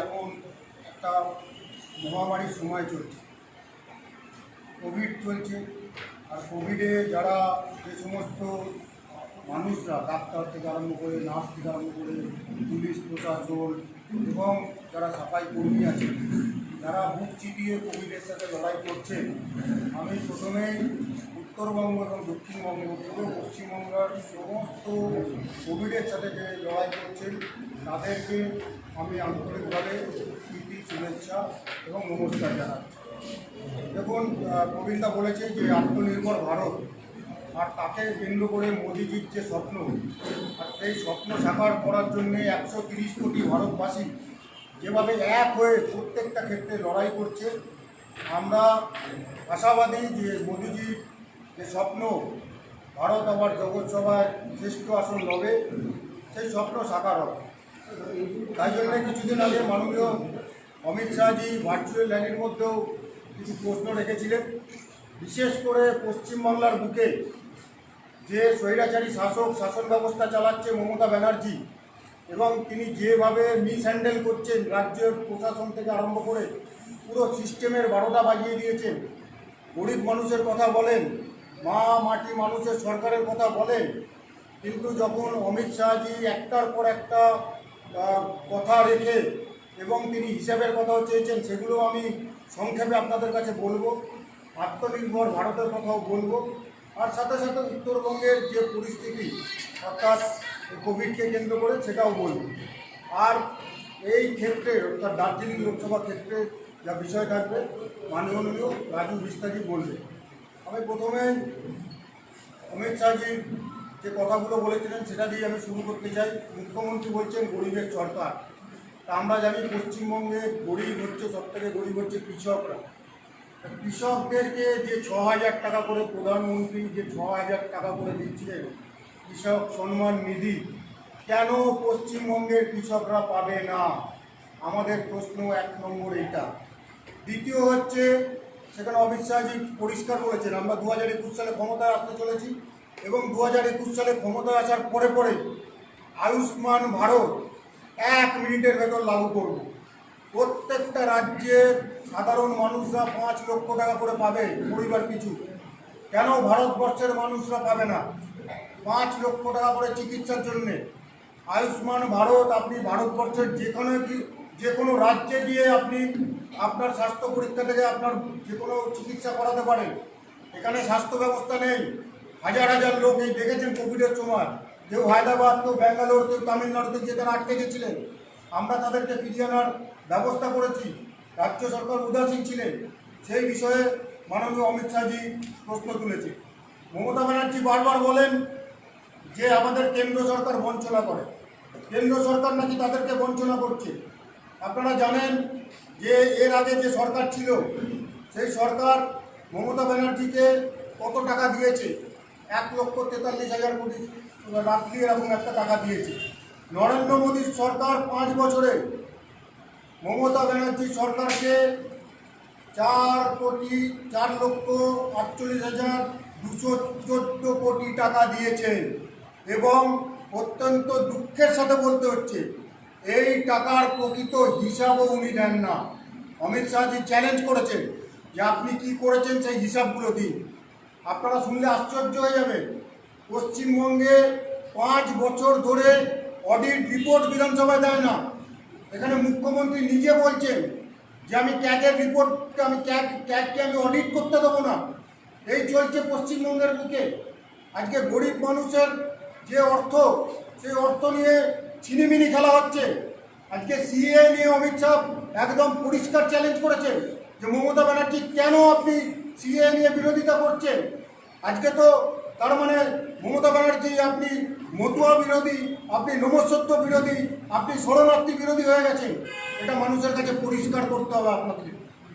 এখন একটা মহামারীর সময় চলছে, কোভিড চলছে। আর কোভিডে যারা যে সমস্ত মানুষরা, ডাক্তার থেকে আরম্ভ করে, নার্স থেকে আরম্ভ করে, পুলিশ প্রশাসন এবং যারা সাফাই কর্মী আছে, যারা বুক চিপিয়ে কোভিডের সাথে লড়াই করছে, আমি প্রথমেই উত্তরবঙ্গ এবং দক্ষিণবঙ্গ পুরো পশ্চিমবঙ্গের সমস্ত কোভিডের সাথে যে লড়াই করছেন তাদেরকে আমি আন্তরিকভাবে প্রীতি, শুভেচ্ছা এবং নমস্কার জানাচ্ছি। দেখুন, প্রবীণদা বলেছেন যে আত্মনির্ভর ভারত, আর তাকে কেন্দ্র করে মোদিজির যে স্বপ্ন, আর সেই স্বপ্ন সাকার করার জন্যে 130 কোটি ভারতবাসী যেভাবে এক হয়ে প্রত্যেকটা ক্ষেত্রে লড়াই করছে, আমরা আশাবাদী যে মোদিজির যে স্বপ্ন ভারত আবার জগৎসভায় শ্রেষ্ঠ আসন লবে, সেই স্বপ্ন সাকার হবে। তাই জন্যে কিছুদিন আগে মাননীয় অমিত শাহজি ভার্চুয়াল র্যালির মধ্যেও কিছু প্রশ্ন রেখেছিলেন। বিশেষ করে পশ্চিমবাংলার বুকে যে স্বৈরাচারী শাসন ব্যবস্থা চালাচ্ছে মমতা ব্যানার্জি, এবং তিনি যেভাবে মিসহ্যান্ডেল করছেন, রাজ্যের প্রশাসন থেকে আরম্ভ করে পুরো সিস্টেমের 12টা বাজিয়ে দিয়েছেন। গরিব মানুষের কথা বলেন, মা মাটি মানুষের সরকারের কথা বলেন, কিন্তু যখন অমিত শাহজি একটার পর একটা কথা রেখে এবং তিনি হিসাবের কথাও চেয়েছেন, সেগুলো আমি সংক্ষেপে আপনাদের কাছে বলবো। আত্মনির্ভর ভারতের কথাও বলবো, আর সাথে সাথে উত্তরবঙ্গের যে পরিস্থিতি অর্থাৎ কোভিডকে কেন্দ্র করে সেটাও বলবো। আর এই ক্ষেত্রে অর্থাৎ দার্জিলিং লোকসভা ক্ষেত্রে যা বিষয় থাকবে মাননীয় রাজু বিস্তারি বলবে। আমি প্রথমে অমিত শাহজির যে কথাগুলো বলেছিলেন সেটা দিয়ে আমি শুরু করতে চাই। মুখ্যমন্ত্রী বলছেন গরিবের সরকার। তা আমরা জানি পশ্চিমবঙ্গে গরিব হচ্ছে, সবথেকে গরিব হচ্ছে কৃষকরা। কৃষকদেরকে যে 6,000 টাকা করে প্রধানমন্ত্রী যে 6,000 টাকা করে দিচ্ছিলেন কৃষক সম্মান নিধি, কেন পশ্চিমবঙ্গের কৃষকরা পাবে না? আমাদের প্রশ্ন 1 নম্বর এটা। দ্বিতীয় হচ্ছে, সেখানে অমিত শাহজি পরিষ্কার করেছেন আমরা 2021 সালে ক্ষমতায় আসতে চলেছি, এবং 2021 সালে ক্ষমতায় আসার পরে পরে আয়ুষ্মান ভারত 1 মিনিটের ভেতর লাগু করব। প্রত্যেকটা রাজ্যের সাধারণ মানুষরা 5 লক্ষ টাকা করে পাবে পরিবার পিছু। কেন ভারতবর্ষের মানুষরা পাবে না? 5 লক্ষ টাকা করে চিকিৎসার জন্যে আয়ুষ্মান ভারত। আপনি ভারতবর্ষের যে কোনো রাজ্যে গিয়ে আপনি আপনার স্বাস্থ্য পরীক্ষা থেকে আপনার যে কোনো চিকিৎসা করাতে পারেন। এখানে স্বাস্থ্য ব্যবস্থা নেই। হাজার হাজার লোক এই দেখেছেন কোভিডের সময়, কেউ হায়দ্রাবাদ, কেউ ব্যাঙ্গালোর, কেউ তামিলনাড়ুতে গিয়ে তারা আটকে গেছিলেন। আমরা তাদেরকে ফিরিয়ে আনার ব্যবস্থা করেছি। রাজ্য সরকার উদাসীন ছিলেন। সেই বিষয়ে মাননীয় অমিত শাহজি প্রশ্ন তুলেছে। মমতা ব্যানার্জি বারবার বলেন যে আমাদের কেন্দ্র সরকার বঞ্চনা করে, কেন্দ্র সরকার নাকি তাদেরকে বঞ্চনা করছে। আপনারা জানেন যে এর আগে যে সরকার ছিল সেই সরকার মমতা ব্যানার্জিকে কত টাকা দিয়েছে? 1,43,000 কোটি রাত্রি এরকম একটা টাকা দিয়েছে। নরেন্দ্র মোদীর সরকার 5 বছরে মমতা ব্যানার্জি সরকারকে 4,48,214 কোটি টাকা দিয়েছেন, এবং অত্যন্ত দুঃখের সাথে বলতে হচ্ছে এই টাকার প্রকৃত হিসাবও উনি দেন না। অমিত শাহজি চ্যালেঞ্জ করেছেন যে আপনি কি করেছেন সেই হিসাবগুলো দিন। আপনারা শুনলে আশ্চর্য হয়ে যাবেন, পশ্চিমবঙ্গে 5 বছর ধরে অডিট রিপোর্ট বিধানসভায় দেয় না। এখানে মুখ্যমন্ত্রী নিজে বলছেন যে আমি ক্যাগের রিপোর্টকে ক্যাগকে আমি অডিট করতে দেবো না। এই চলছে পশ্চিমবঙ্গের বুকে। আজকে গরিব মানুষের যে অর্থ, সেই অর্থ নিয়ে ছিনিমিনি খেলা হচ্ছে। আজকে সিএ নিয়ে অমিত শাহ একদম পরিষ্কার চ্যালেঞ্জ করেছেন যে মমতা ব্যানার্জি কেন আপনি সিএ নিয়ে বিরোধিতা করছেন। আজকে তো তার মানে মমতা ব্যানার্জি আপনি মতুয়া বিরোধী, আপনি নমস্যত্ব বিরোধী, আপনি শরণার্থী বিরোধী হয়ে গেছেন। এটা মানুষের কাছে পরিষ্কার করতে হবে আপনাদের।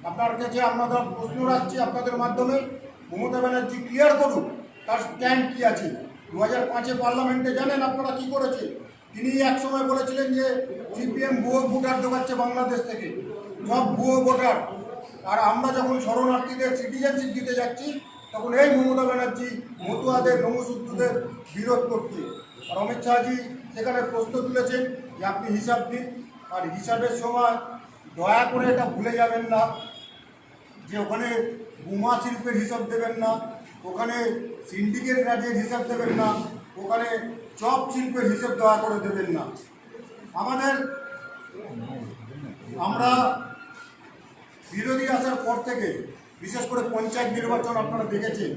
আপনার কাছে আপনারা প্রশ্ন রাখছি আপনাদের মাধ্যমে, মমতা ব্যানার্জি ক্লিয়ার করুন তার স্ট্যান্ড কী আছে। 2005-এ পার্লামেন্টে জানেন আপনারা কী করেছে? তিনি একসময় বলেছিলেন যে সিপিএম ভুয়ো ভোটার ঢোকাচ্ছে বাংলাদেশ থেকে, সব ভুয়ো ভোটার। আর আমরা যখন শরণার্থীদের সিটিজেনশিপ দিতে যাচ্ছি তখন এই মমতা ব্যানার্জি মতুয়াদের, নমশূদ্রদের বিরোধ করছে। আর অমিত শাহজি সেখানে প্রশ্ন তুলেছেন যে আপনি হিসাব দিন। আর হিসাবের সময় দয়া করে এটা ভুলে যাবেন না যে ওখানে বোমা শিল্পের হিসাব দেবেন না, ওখানে সিন্ডিকেট রাজের হিসাব দেবেন না, ওখানে চপ শিল্পের হিসাব দয়া করে দেবেন না। আমরা বিরোধী আসার পর থেকে, বিশেষ করে পঞ্চায়েত নির্বাচন আপনারা দেখেছেন,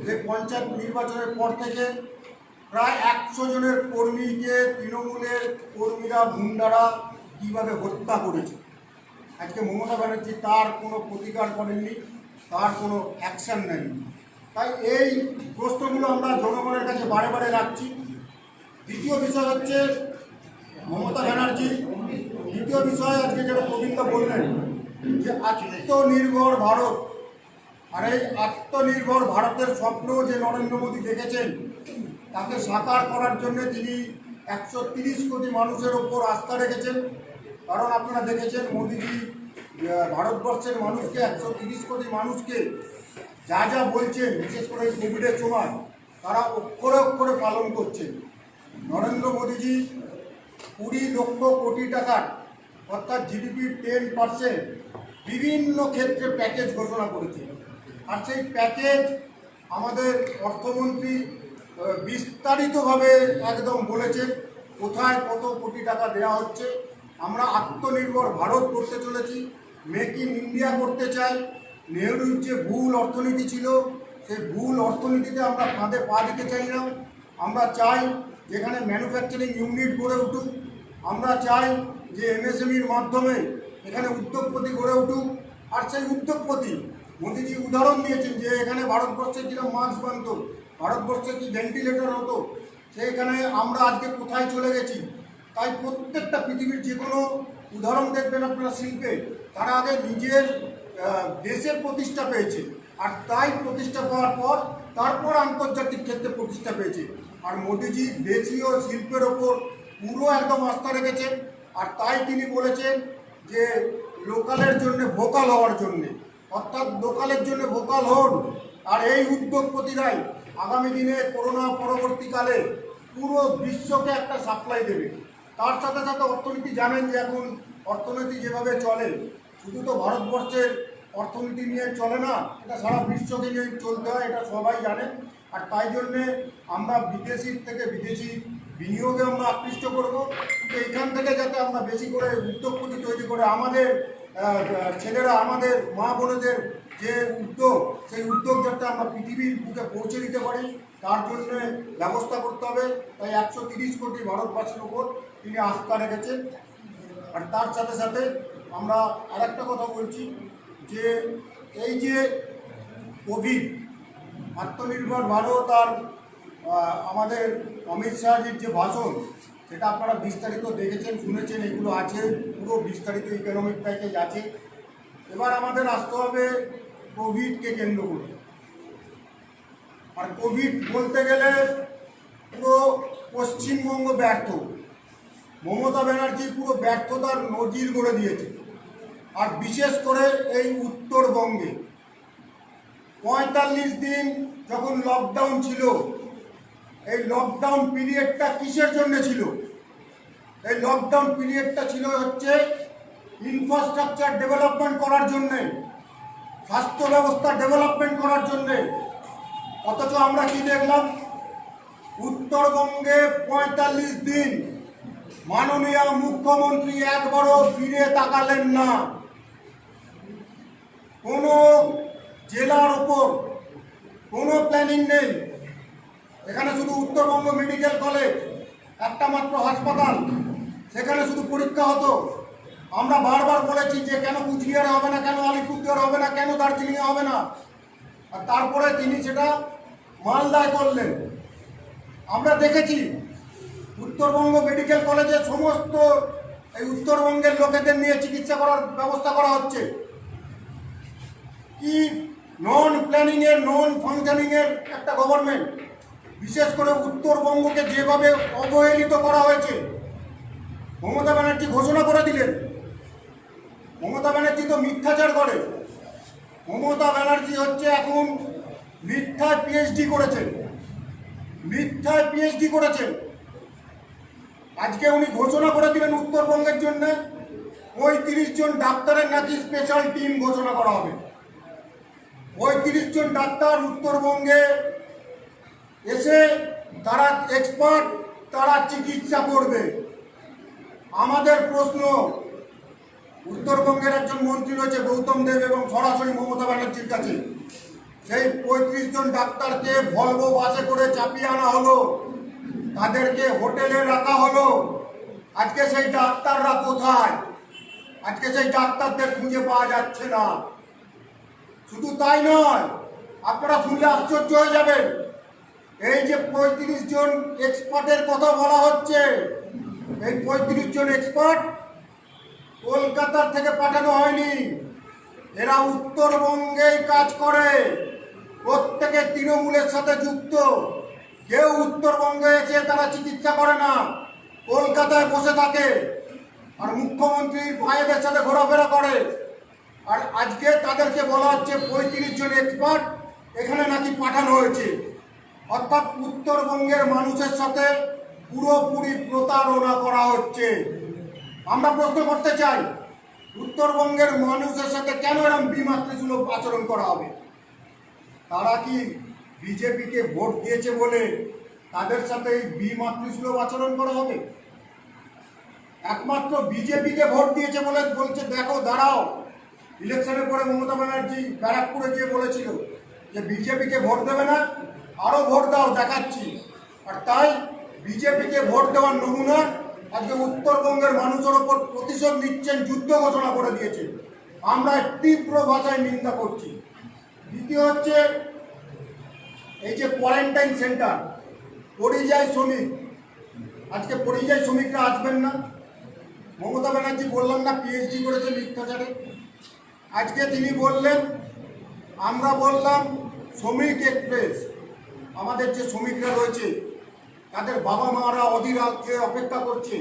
যে পঞ্চায়েত নির্বাচনের পর থেকে প্রায় 100 জনের কর্মীকে তৃণমূলের কর্মীরা গুন্ডারা কীভাবে হত্যা করেছে। আজকে মমতা ব্যানার্জি তার কোনো প্রতিকার করেননি, তার কোনো অ্যাকশান নেননি। তাই এই প্রশ্নগুলো আমরা জনগণের কাছে বারে বারে রাখছি। দ্বিতীয় বিষয় হচ্ছে মমতা ব্যানার্জি, দ্বিতীয় বিষয় আজকে যেটা গোবিন্দ বললেন যে আত্মনির্ভর ভারত, আর এই আত্মনির্ভর ভারতের স্বপ্ন যে নরেন্দ্র মোদী দেখেছেন তাকে সাকার করার জন্য তিনি 130 কোটি মানুষের ওপর আস্থা রেখেছেন। কারণ আপনারা দেখেছেন মোদীজি ভারতবর্ষের মানুষকে, 130 কোটি মানুষকে যা যা বলছেন, বিশেষ করে কোভিডের সময় তারা অক্ষরে অক্ষরে পালন করছেন। নরেন্দ্র মোদীজি 20 লক্ষ কোটি টাকার, অর্থাৎ জিডিপির 10% বিভিন্ন ক্ষেত্রে প্যাকেজ ঘোষণা করেছে। আর সেই প্যাকেজ আমাদের অর্থমন্ত্রী বিস্তারিতভাবে একদম বলেছেন কোথায় কত কোটি টাকা দেওয়া হচ্ছে। আমরা আত্মনির্ভর ভারত করতে চলেছি, মেক ইন ইন্ডিয়া করতে চাই। নেহরুর যে ভুল অর্থনীতি ছিল সেই ভুল অর্থনীতিতে আমরা ফাঁদে পা দিতে চাই না। আমরা চাই যেখানে ম্যানুফ্যাকচারিং ইউনিট গড়ে উঠুক, আমরা চাই যে এমএসএমইর মাধ্যমে এখানে উদ্যোগপতি গড়ে উঠুক। আর সেই উদ্যোগপতি মোদীজি উদাহরণ দিয়েছেন যে এখানে ভারতবর্ষে যেরকম মাস্ক বানত, ভারতবর্ষে কি ভেন্টিলেটর হতো, সেইখানে আমরা আজকে কোথায় চলে গেছি। তাই প্রত্যেকটা পৃথিবীর যে কোনো উদাহরণ দেখবেন আপনারা শিল্পে, তারা আগে নিজের দেশের প্রতিষ্ঠা পেয়েছে, আর তাই প্রতিষ্ঠা পাওয়ার পর তারপর আন্তর্জাতিক ক্ষেত্রে প্রতিষ্ঠা পেয়েছে। আর মোদীজি দেশীয় শিল্পের ওপর পুরো একদম আস্থা রেখেছেন। আর তাই তিনি বলেছেন যে লোকালের জন্য ভোকাল হওয়ার জন্যে, অর্থাৎ লোকালের জন্য ভোকাল হন। আর এই উদ্যোগপতিরাই আগামী দিনে করোনা পরবর্তীকালে পুরো বিশ্বকে একটা সাপ্লাই দেবে। তার সাথে সাথে অর্থনীতি জানেন যে এখন অর্থনীতি যেভাবে চলে, শুধু তো ভারতবর্ষের অর্থনীতি নিয়ে চলে না, এটা সারা বিশ্বকে নিয়ে চলতে হয়, এটা সবাই জানেন। আর তাই জন্যে আমরা বিদেশির থেকে বিদেশি বিনিয়োগে আমরা আকৃষ্ট করব। কিন্তু এইখান থেকে যাতে আমরা বেশি করে উদ্যোগপতি তৈরি করে আমাদের ছেলেরা, আমাদের মা বোনেদের যে উদ্যোগ, সেই উদ্যোগ যাতে আমরা পৃথিবীর বুকে পৌঁছে দিতে পারি, তার জন্য ব্যবস্থা করতে হবে। তাই 130 কোটি ভারতবাসীর ওপর তিনি আস্থা রেখেছেন। আর তার সাথে সাথে আমরা আরেকটা কথা বলছি যে এই যে কোভিড, আত্মনির্ভর ভারত আর আমাদের অমিত শাহজির যে ভাষণ, সেটা আপনারা বিস্তারিত দেখেছেন, শুনেছেন, এগুলো আছে, পুরো বিস্তারিত ইকোনমিক প্যাকেজ আছে। এবার আমাদের আসতে হবে কোভিডকে কেন্দ্র করে। আর কোভিড বলতে গেলে পুরো পশ্চিমবঙ্গ ব্যর্থ। মমতা ব্যানার্জি পুরো ব্যর্থতার নজির গড়ে দিয়েছে। আর বিশেষ করে এই উত্তরবঙ্গে 45 দিন যখন লকডাউন ছিল, এই লকডাউন পিরিয়ডটা কিসের জন্য ছিল? এই লকডাউন পিরিয়ডটা ছিল হচ্ছে ইনফ্রাস্ট্রাকচার ডেভেলপমেন্ট করার জন্যে, স্বাস্থ্য ব্যবস্থা ডেভেলপমেন্ট করার জন্যে। অথচ আমরা কি দেখলাম? উত্তরবঙ্গে 45 দিন মাননীয় মুখ্যমন্ত্রী একবারও ফিরে তাকালেন না। কোনো জেলার ওপর কোনো প্ল্যানিং নেই। এখানে শুধু উত্তরবঙ্গ মেডিকেল কলেজ, একটা মাত্র হাসপাতাল, সেখানে শুধু পরীক্ষা হতো। আমরা বারবার বলেছি যে কেন কুচবিহারে হবে না, কেন আলিপুরদুয়ারে হবে না, কেন দার্জিলিংয়ে হবে না। আর তারপরে তিনি সেটা মালদায় করলেন। আমরা দেখেছি উত্তরবঙ্গ মেডিকেল কলেজে সমস্ত এই উত্তরবঙ্গের লোকেদের নিয়ে চিকিৎসা করার ব্যবস্থা করা হচ্ছে। কি নন প্ল্যানিংয়ের, নন ফাংশনিংয়ের একটা গভর্নমেন্ট। বিশেষ করে উত্তরবঙ্গকে যেভাবে অবহেলিত করা হয়েছে। মমতা ব্যানার্জি ঘোষণা করে দিলেন। মমতা ব্যানার্জি তো মিথ্যাচার করে। মমতা ব্যানার্জি হচ্ছে এখন মিথ্যায় পিএইচডি করেছেন, মিথ্যায় পিএইচডি করেছেন। আজকে উনি ঘোষণা করে দিলেন উত্তরবঙ্গের জন্য 35 জন ডাক্তারের নাকি স্পেশাল টিম ঘোষণা করা হবে। 35 জন ডাক্তার উত্তরবঙ্গে এসে তারা এক্সপার্ট, তারা চিকিৎসা করবে। আমাদের প্রশ্ন, উত্তরবঙ্গের একজন মন্ত্রী রয়েছে গৌতম দেব এবং সরাসরি মমতা ব্যানার্জির কাছে, সেই 35 জন ডাক্তারকে ভলভো বাসে করে চাপিয়ে আনা হলো, তাদেরকে হোটেলে রাখা হলো। আজকে সেই ডাক্তাররা কোথায়? আজকে সেই ডাক্তারদের খুঁজে পাওয়া যাচ্ছে না। শুধু তাই নয়, আপনারা শুনলে আশ্চর্য হয়ে যাবেন, এই যে 35 জন এক্সপার্টের কথা বলা হচ্ছে, এই 35 জন এক্সপার্ট কলকাতার থেকে পাঠানো হয়নি। এরা উত্তরবঙ্গেই কাজ করে, প্রত্যেকে তৃণমূলের সাথে যুক্ত। কেউ উত্তরবঙ্গে এসে তারা চিকিৎসা করে না, কলকাতায় বসে থাকে আর মুখ্যমন্ত্রীর ভাইদের সাথে ঘোরাফেরা করে। আর আজকে তাদেরকে বলা হচ্ছে 35 জন এক্সপার্ট এখানে নাকি পাঠানো হয়েছে। অর্থাৎ উত্তরবঙ্গের মানুষের সাথে পুরোপুরি প্রতারণা করা হচ্ছে। আমরা প্রশ্ন করতে চাই, উত্তরবঙ্গের মানুষের সাথে কেন এরকম বিমাতৃসুলভ আচরণ করা হবে? তারা কি বিজেপিকে ভোট দিয়েছে বলে তাদের সাথে এই বিমাতৃসুলভ আচরণ করা হবে? একমাত্র বিজেপিকে ভোট দিয়েছে বলে বলছে দেখো দাঁড়াও। ইলেকশনের পরে মমতা ব্যানার্জি ব্যারাকপুরে গিয়ে বলেছিল যে বিজেপিকে ভোট দেবে না, আরও ভোট দাও, দেখাচ্ছি। আর তাই বিজেপিকে ভোট দেওয়ার নমুনা আজকে উত্তরবঙ্গের মানুষের ওপর প্রতিশোধ নিচ্ছেন, যুদ্ধ ঘোষণা করে দিয়েছে। আমরা তীব্র ভাষায় নিন্দা করছি। দ্বিতীয় হচ্ছে এই যে কোয়ারেন্টাইন সেন্টার, পরিযায়ী শ্রমিক, আজকে পরিযায়ী শ্রমিকরা আসবেন না। মমতা ব্যানার্জি বললাম না পিএইচডি করেছে মিথ্যাচারে, আজকে তিনি বললেন, আমরা বললাম শ্রমিক এক্সপ্রেস, আমাদের যে শ্রমিকরা রয়েছে তাদের বাবা মারা অধীর আগ্রহে অপেক্ষা করছে,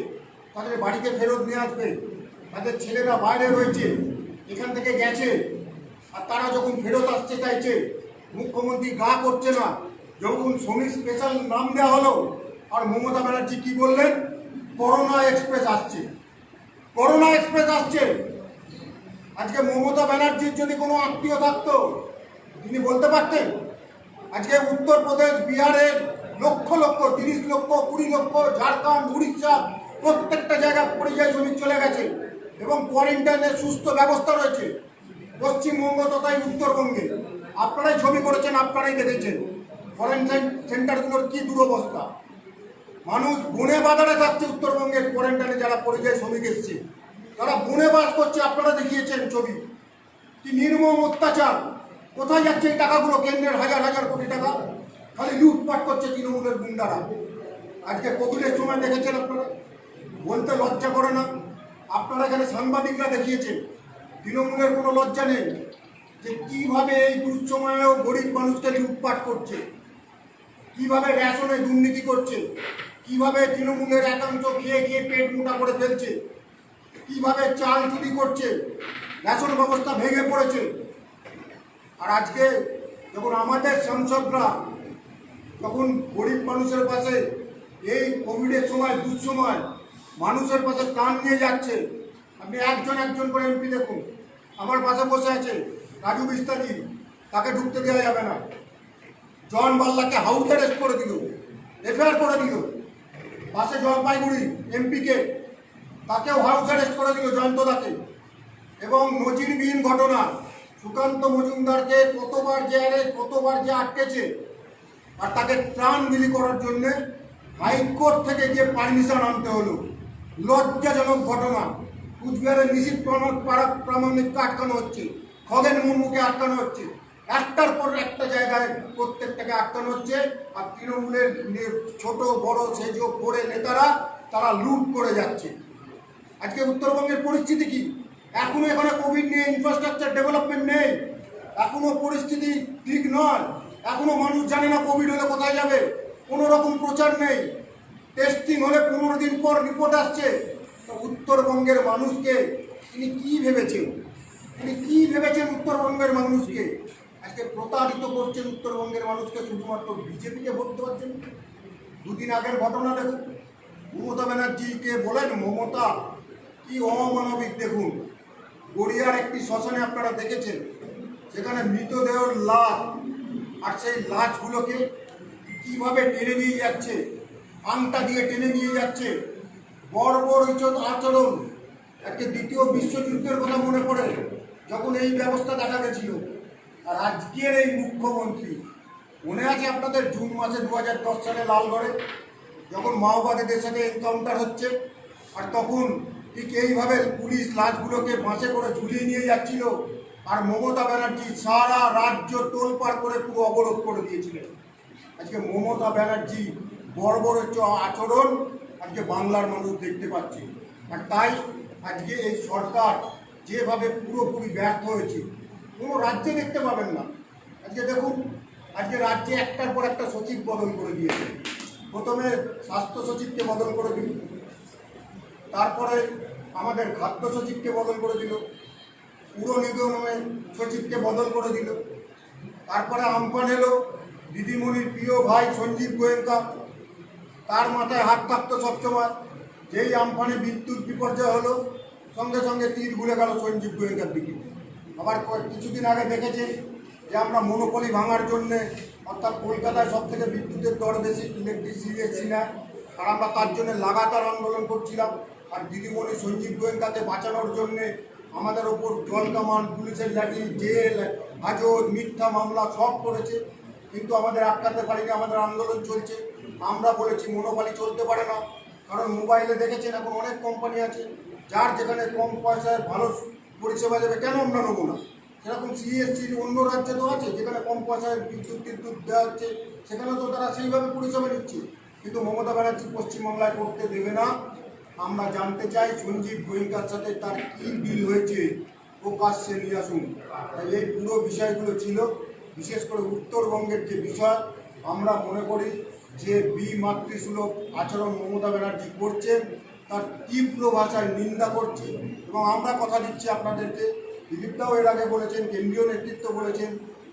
তাদের বাড়িতে ফেরত নিয়ে আসবে। তাদের ছেলেরা বাইরে রয়েছে, এখান থেকে গেছে, আর তারা যখন ফেরত আসতে চাইছে মুখ্যমন্ত্রী গা করছে না। যখন শ্রমিক স্পেশাল নাম দেওয়া হলো, আর মমতা ব্যানার্জি কি বললেন? করোনা এক্সপ্রেস আসছে, করোনা এক্সপ্রেস আসছে। আজকে মমতা ব্যানার্জির যদি কোনো আত্মীয় থাকতো তিনি বলতে পারতেন। আজকে উত্তরপ্রদেশ, বিহারের লক্ষ লক্ষ, 30 লক্ষ, 20 লক্ষ, ঝাড়খণ্ড, উড়িষ্যা, প্রত্যেকটা জায়গায় পরিযায়ী শ্রমিক চলে গেছে এবং কোয়ারেন্টাইনের সুস্থ ব্যবস্থা রয়েছে পশ্চিমবঙ্গ তথা উত্তরবঙ্গে। আপনারাই ছবি করেছেন, আপনারাই দেখেছেন কোয়ারেন্টাইন সেন্টারগুলোর কি দুরবস্থা। মানুষ বনে বাজারে থাকছে উত্তরবঙ্গের কোয়ারেন্টাইনে, যারা পরিযায়ী শ্রমিক এসছে তারা বনে বাস করছে। আপনারা দেখিয়েছেন ছবি, কি নির্মম অত্যাচার। কোথায় যাচ্ছে এই টাকাগুলো? কেন্দ্রের হাজার হাজার কোটি টাকা খালি লুটপাট করছে তৃণমূলের গুন্ডারা। আজকে কোভিডের সময় দেখেছেন আপনারা, বলতে লজ্জা করে না? আপনারা এখানে সাংবাদিকরা দেখিয়েছেন, তৃণমূলের কোনো লজ্জা নেই যে কীভাবে এই দুঃসময়েও গরিব মানুষকে লুটপাট করছে, কীভাবে রেশনে দুর্নীতি করছে, কীভাবে তৃণমূলের একাংশ খেয়ে খেয়ে পেট মোটা করে ফেলছে, কীভাবে চাল চুরি করছে, রেশন ব্যবস্থা ভেঙে পড়েছে। আর আজকে যখন আমাদের সাংসদরা যখন গরিব মানুষের পাশে এই কোভিডের সময়, দুঃসময় মানুষের পাশে প্রাণ নিয়ে যাচ্ছে, আপনি একজন একজন করে এমপি দেখুন। আমার পাশে বসে আছে রাজু বিস্তারি, তাকে ঢুকতে দেওয়া যাবে না। জন বাল্লাকে হাউস অ্যারেস্ট করে দিল, এফআইআর করে দিল। পাশে জলপাইগুড়ি এমপিকে, তাকেও হাউস অ্যারেস্ট করে দিল, জয়ন্তদাকে। এবং নজিরবিহীন ঘটনা, সুকান্ত মজুমদারকে কতবার যে অ্যারেস্ট, কতবার যে আটকেছে, আর তাকে ত্রাণ বিলি করার জন্যে হাইকোর্ট থেকে গিয়ে পারমিশন আনতে হলো। লজ্জাজনক ঘটনা। কুচবিহারের নিশীথ প্রামাণিককে আটকানো হচ্ছে, খগেন মুর্মুকে আটকানো হচ্ছে, একটার পর একটা জায়গায় প্রত্যেকটাকে আটকানো হচ্ছে। আর তৃণমূলের ছোট বড় সেজ পড়ে নেতারা তারা লুট করে যাচ্ছে। আজকে উত্তরবঙ্গের পরিস্থিতি কি? এখনো এখানে কোভিড নিয়ে ইনফ্রাস্ট্রাকচার ডেভেলপমেন্ট নেই, এখনো পরিস্থিতি ঠিক নয়, এখনো মানুষ জানে না কোভিড হলে কোথায় যাবে, কোনো রকম প্রচার নেই। টেস্টিং হলে 15 দিন পর রিপোর্ট আসছে। উত্তরবঙ্গের মানুষকে তিনি কি ভেবেছেন? তিনি কি ভেবেছেন উত্তরবঙ্গের মানুষকে? আজকে প্রতারিত করছেন উত্তরবঙ্গের মানুষকে শুধুমাত্র বিজেপিকে ভোট দেওয়ার জন্য। দুদিন আগের ঘটনা দেখুন, মমতা ব্যানার্জিকে বলেন, মমতা কি অমানবিক দেখুন। গড়িয়ার একটি শ্মশানে আপনারা দেখেছেন, সেখানে মৃতদেহের লাশ, আর সেই লাশগুলোকে কিভাবে টেনে নিয়ে যাচ্ছে, আংটা দিয়ে টেনে নিয়ে যাচ্ছে। বর্বরোচিত আচরণ। আজকে দ্বিতীয় বিশ্বযুদ্ধের কথা মনে পড়ে যখন এই ব্যবস্থা দেখা গেছিল। আর আজকের এই মুখ্যমন্ত্রী, মনে আছে আপনাদের জুন মাসে 2010 সালে লালগড়ে যখন মাওবাদীদের সাথে এনকাউন্টার হচ্ছে, আর তখন ঠিক এইভাবে পুলিশ লাশগুলোকে বাসে করে ঝুলিয়ে নিয়ে যাচ্ছিল, আর মমতা ব্যানার্জি সারা রাজ্য তোলপাড় করে পুরো অবরোধ করে দিয়েছিলেন। আজকে মমতা ব্যানার্জি বর্বরোচিত আচরণ আজকে বাংলার মানুষ দেখতে পাচ্ছে। আর তাই আজকে এই সরকার যেভাবে পুরোপুরি ব্যর্থ হয়েছে, কোনো রাজ্যে দেখতে পাবেন না। আজকে দেখুন, আজকে রাজ্যে একটার পর একটা সচিব বদল করে দিয়েছে। প্রথমে স্বাস্থ্য সচিবকে বদল করে দিল, তারপরে আমাদের খাদ্য সচিবকে বদল করে দিল, পুর নিগমের সচিবকে বদল করে দিল, তারপরে আমফান এলো দিদিমণির প্রিয় ভাই সঞ্জীব গোয়েঙ্কা, তার মাথায় হাত থাকতো সবসময়। যেই আমফানে বিদ্যুৎ বিপর্যয় হলো, সঙ্গে সঙ্গে তীর ঘুরে গেল সঞ্জীব গোয়েঙ্কার দিকে। আবার কিছুদিন আগে দেখেছি যে আমরা মনোপলি ভাঙার জন্যে, অর্থাৎ কলকাতায় সব থেকে বিদ্যুতের দর বেশি, ইলেকট্রিসিটি না, আর আমরা তার জন্য লাগাতার আন্দোলন করছিলাম। আর দিদিমণি সঞ্জীব গোয়েঙ্কাকে বাঁচানোর জন্যে আমাদের ওপর জল কামান, পুলিশের লাঠি, জেল হাজত, মিথ্যা মামলা সব করেছে, কিন্তু আমাদের আটকাতে পারিনি। আমাদের আন্দোলন চলছে। আমরা বলেছি মনোপলি চলতে পারে না, কারণ মোবাইলে দেখেছেন এখন অনেক কোম্পানি আছে, যার যেখানে কম পয়সায় ভালো পরিষেবা দেবে, কেন আমরা নেবো না? সেরকম সিএসসির অন্য রাজ্যে তো আছে, যেখানে কম পয়সায় বিদ্যুৎ দেওয়া হচ্ছে, সেখানে তো তারা সেইভাবে পরিষেবা নিচ্ছে। কিন্তু মমতা ব্যানার্জি পশ্চিমবাংলায় করতে দেবে না। আমরা জানতে চাই সঞ্জীব গোয়েঙ্কার সাথে তার কী ডিল হয়েছে, প্রকাশ্যে নিয়ে আসুন। তাই এই পুরো বিষয়গুলো ছিল, বিশেষ করে উত্তরবঙ্গের যে বিষয়, আমরা মনে করি যে বিমাতৃসুলভ আচরণ মমতা ব্যানার্জি করছেন, তার তীব্র ভাষায় নিন্দা করছে। এবং আমরা কথা দিচ্ছি আপনাদেরকে, দিলীপদাও এর আগে বলেছেন, কেন্দ্রীয় নেতৃত্ব বলেছেন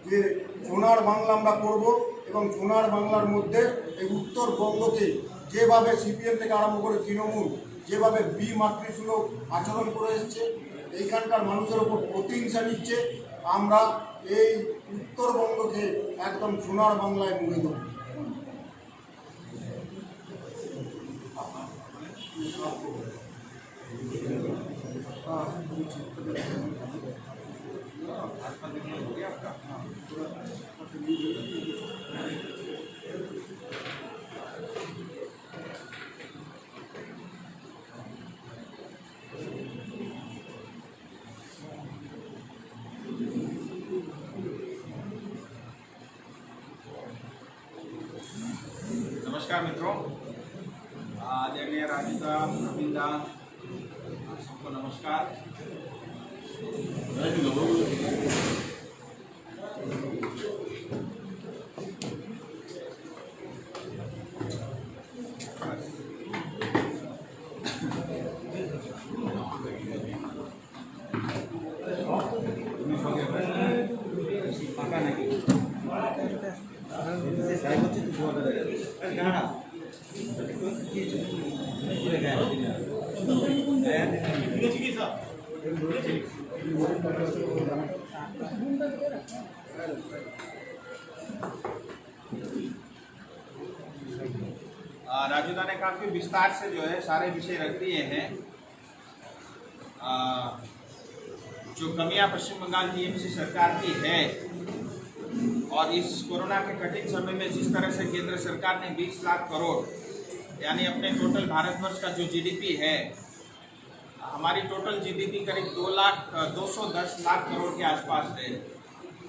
যে সোনার বাংলা আমরা করব, এবং সোনার বাংলার মধ্যে এই উত্তরবঙ্গকে যেভাবে সিপিএম থেকে আরম্ভ করে তৃণমূল যেভাবে বিমাতৃসুলভ আচরণ করে এসছে, এইখানকার মানুষের ওপর প্রতিহিংসা নিচ্ছে, আমরা এই উত্তরবঙ্গকে একদম সোনার বাংলায় মুড়ে দেব। नमस्कार मित्रों, आदरणीय राजदा रविंदा सबको नमस्कार। राजूदा ने काफी विस्तार से जो है सारे विषय रख दिए हैं। जो कमियां पश्चिम बंगाल टीएमसी सरकार की है, और इस कोरोना के कठिन समय में जिस तरह से केंद्र सरकार ने 20 लाख करोड़ यानी अपने टोटल भारतवर्ष का जो जीडीपी है, हमारी टोटल जीडीपी करीब 210 लाख करोड़ के आसपास है।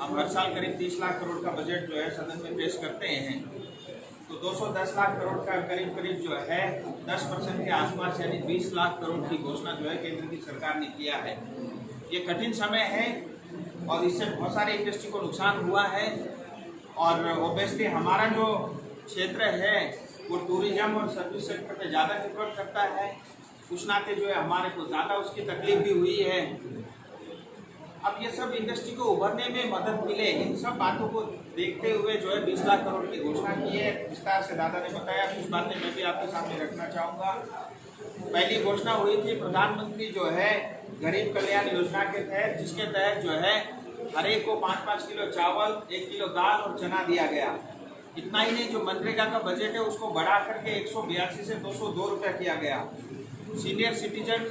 हम हर साल करीब 30 लाख करोड़ का बजट जो है सदन में पेश करते हैं, तो 210 लाख करोड़ का करीब करीब जो है 10% के आसपास यानी 20 लाख करोड़ की घोषणा जो है केंद्र की सरकार ने किया है। ये कठिन समय है और इससे बहुत सारे इंडस्ट्री को नुकसान हुआ है, और ओबियसली हमारा जो क्षेत्र है वो टूरिज्म और सर्विस सेक्टर पे ज़्यादा निर्भर करता है। कुछ नाते जो है हमारे को ज़्यादा उसकी तकलीफ भी हुई है। अब ये सब इंडस्ट्री को उभरने में मदद मिले, इन सब बातों को देखते हुए जो है 20 लाख करोड़ की घोषणा की है। विस्तार से दादा ने बताया, कुछ बातें मैं भी आपके सामने रखना चाहूँगा। पहली घोषणा हुई थी प्रधानमंत्री जो है गरीब कल्याण योजना के तहत, जिसके तहत जो है हर एक को 5-5 किलो चावल, 1 किलो दाल और चना दिया गया। इतना ही नहीं, जो मनरेगा का बजट है उसको बढ़ा करके 182 से 202 रुपये किया गया। सीनियर सिटीजन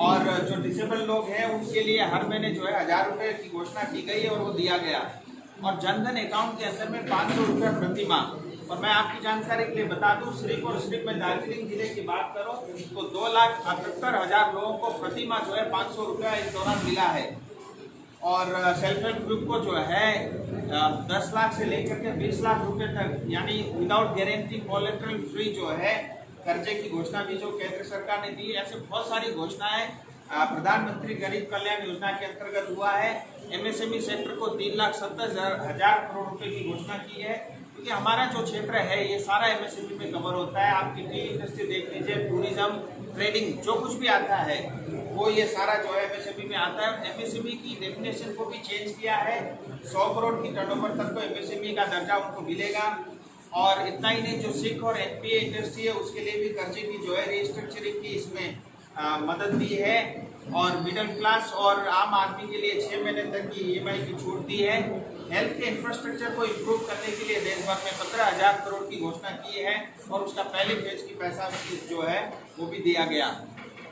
और जो डिसेबल लोग हैं उनके लिए हर महीने जो है 1000 रुपये की घोषणा की गई है और वो दिया गया। और जनधन अकाउंट के अंदर में 500 रुपये प्रति माह। और मैं आपकी जानकारी के लिए बता दूं, सिर्फ और सिर्फ मैं दार्जिलिंग जिले की बात करूं तो 2,78,000 लोगों को प्रति माह जो है 500 रुपया इस दौरान मिला है। और सेल्फ हेल्प ग्रुप को जो है 10 लाख से लेकर के 20 लाख रुपए तक, यानी विदाउट गारंटी कोलेटरल फ्री जो है कर्जे की घोषणा भी जो केंद्र सरकार ने दी है। ऐसे बहुत सारी घोषणाएं प्रधानमंत्री गरीब कल्याण योजना के अंतर्गत हुआ है। एमएसएमई सेक्टर को 3,70,000 करोड़ रुपए की घोषणा की है, क्योंकि हमारा जो क्षेत्र है ये सारा एमएसएमई में कवर होता है। आपकी टी इंडस्ट्री देख लीजिए, टूरिज्म, ट्रेडिंग, जो कुछ भी आता है वो ये सारा जो है एमएसएमई में आता है। एमएसएमई की डेफिनेशन को भी चेंज किया है, 100 करोड़ की टर्नओवर तक को एमएसएमई का दर्जा उनको मिलेगा। और इतना ही नहीं, जो सिख और एनपीए इंडस्ट्री है उसके लिए भी कर्जे की जो है रिस्ट्रक्चरिंग की इसमें मदद दी है। और मिडिल क्लास और आम आदमी के लिए 6 महीने तक की ईएमआई की छूट दी है। हेल्थ के इंफ्रास्ट्रक्चर को इम्प्रूव करने के लिए देश भर में 15,000 करोड़ की घोषणा की है और उसका पहले फेज की पैसा जो है वो भी दिया गया।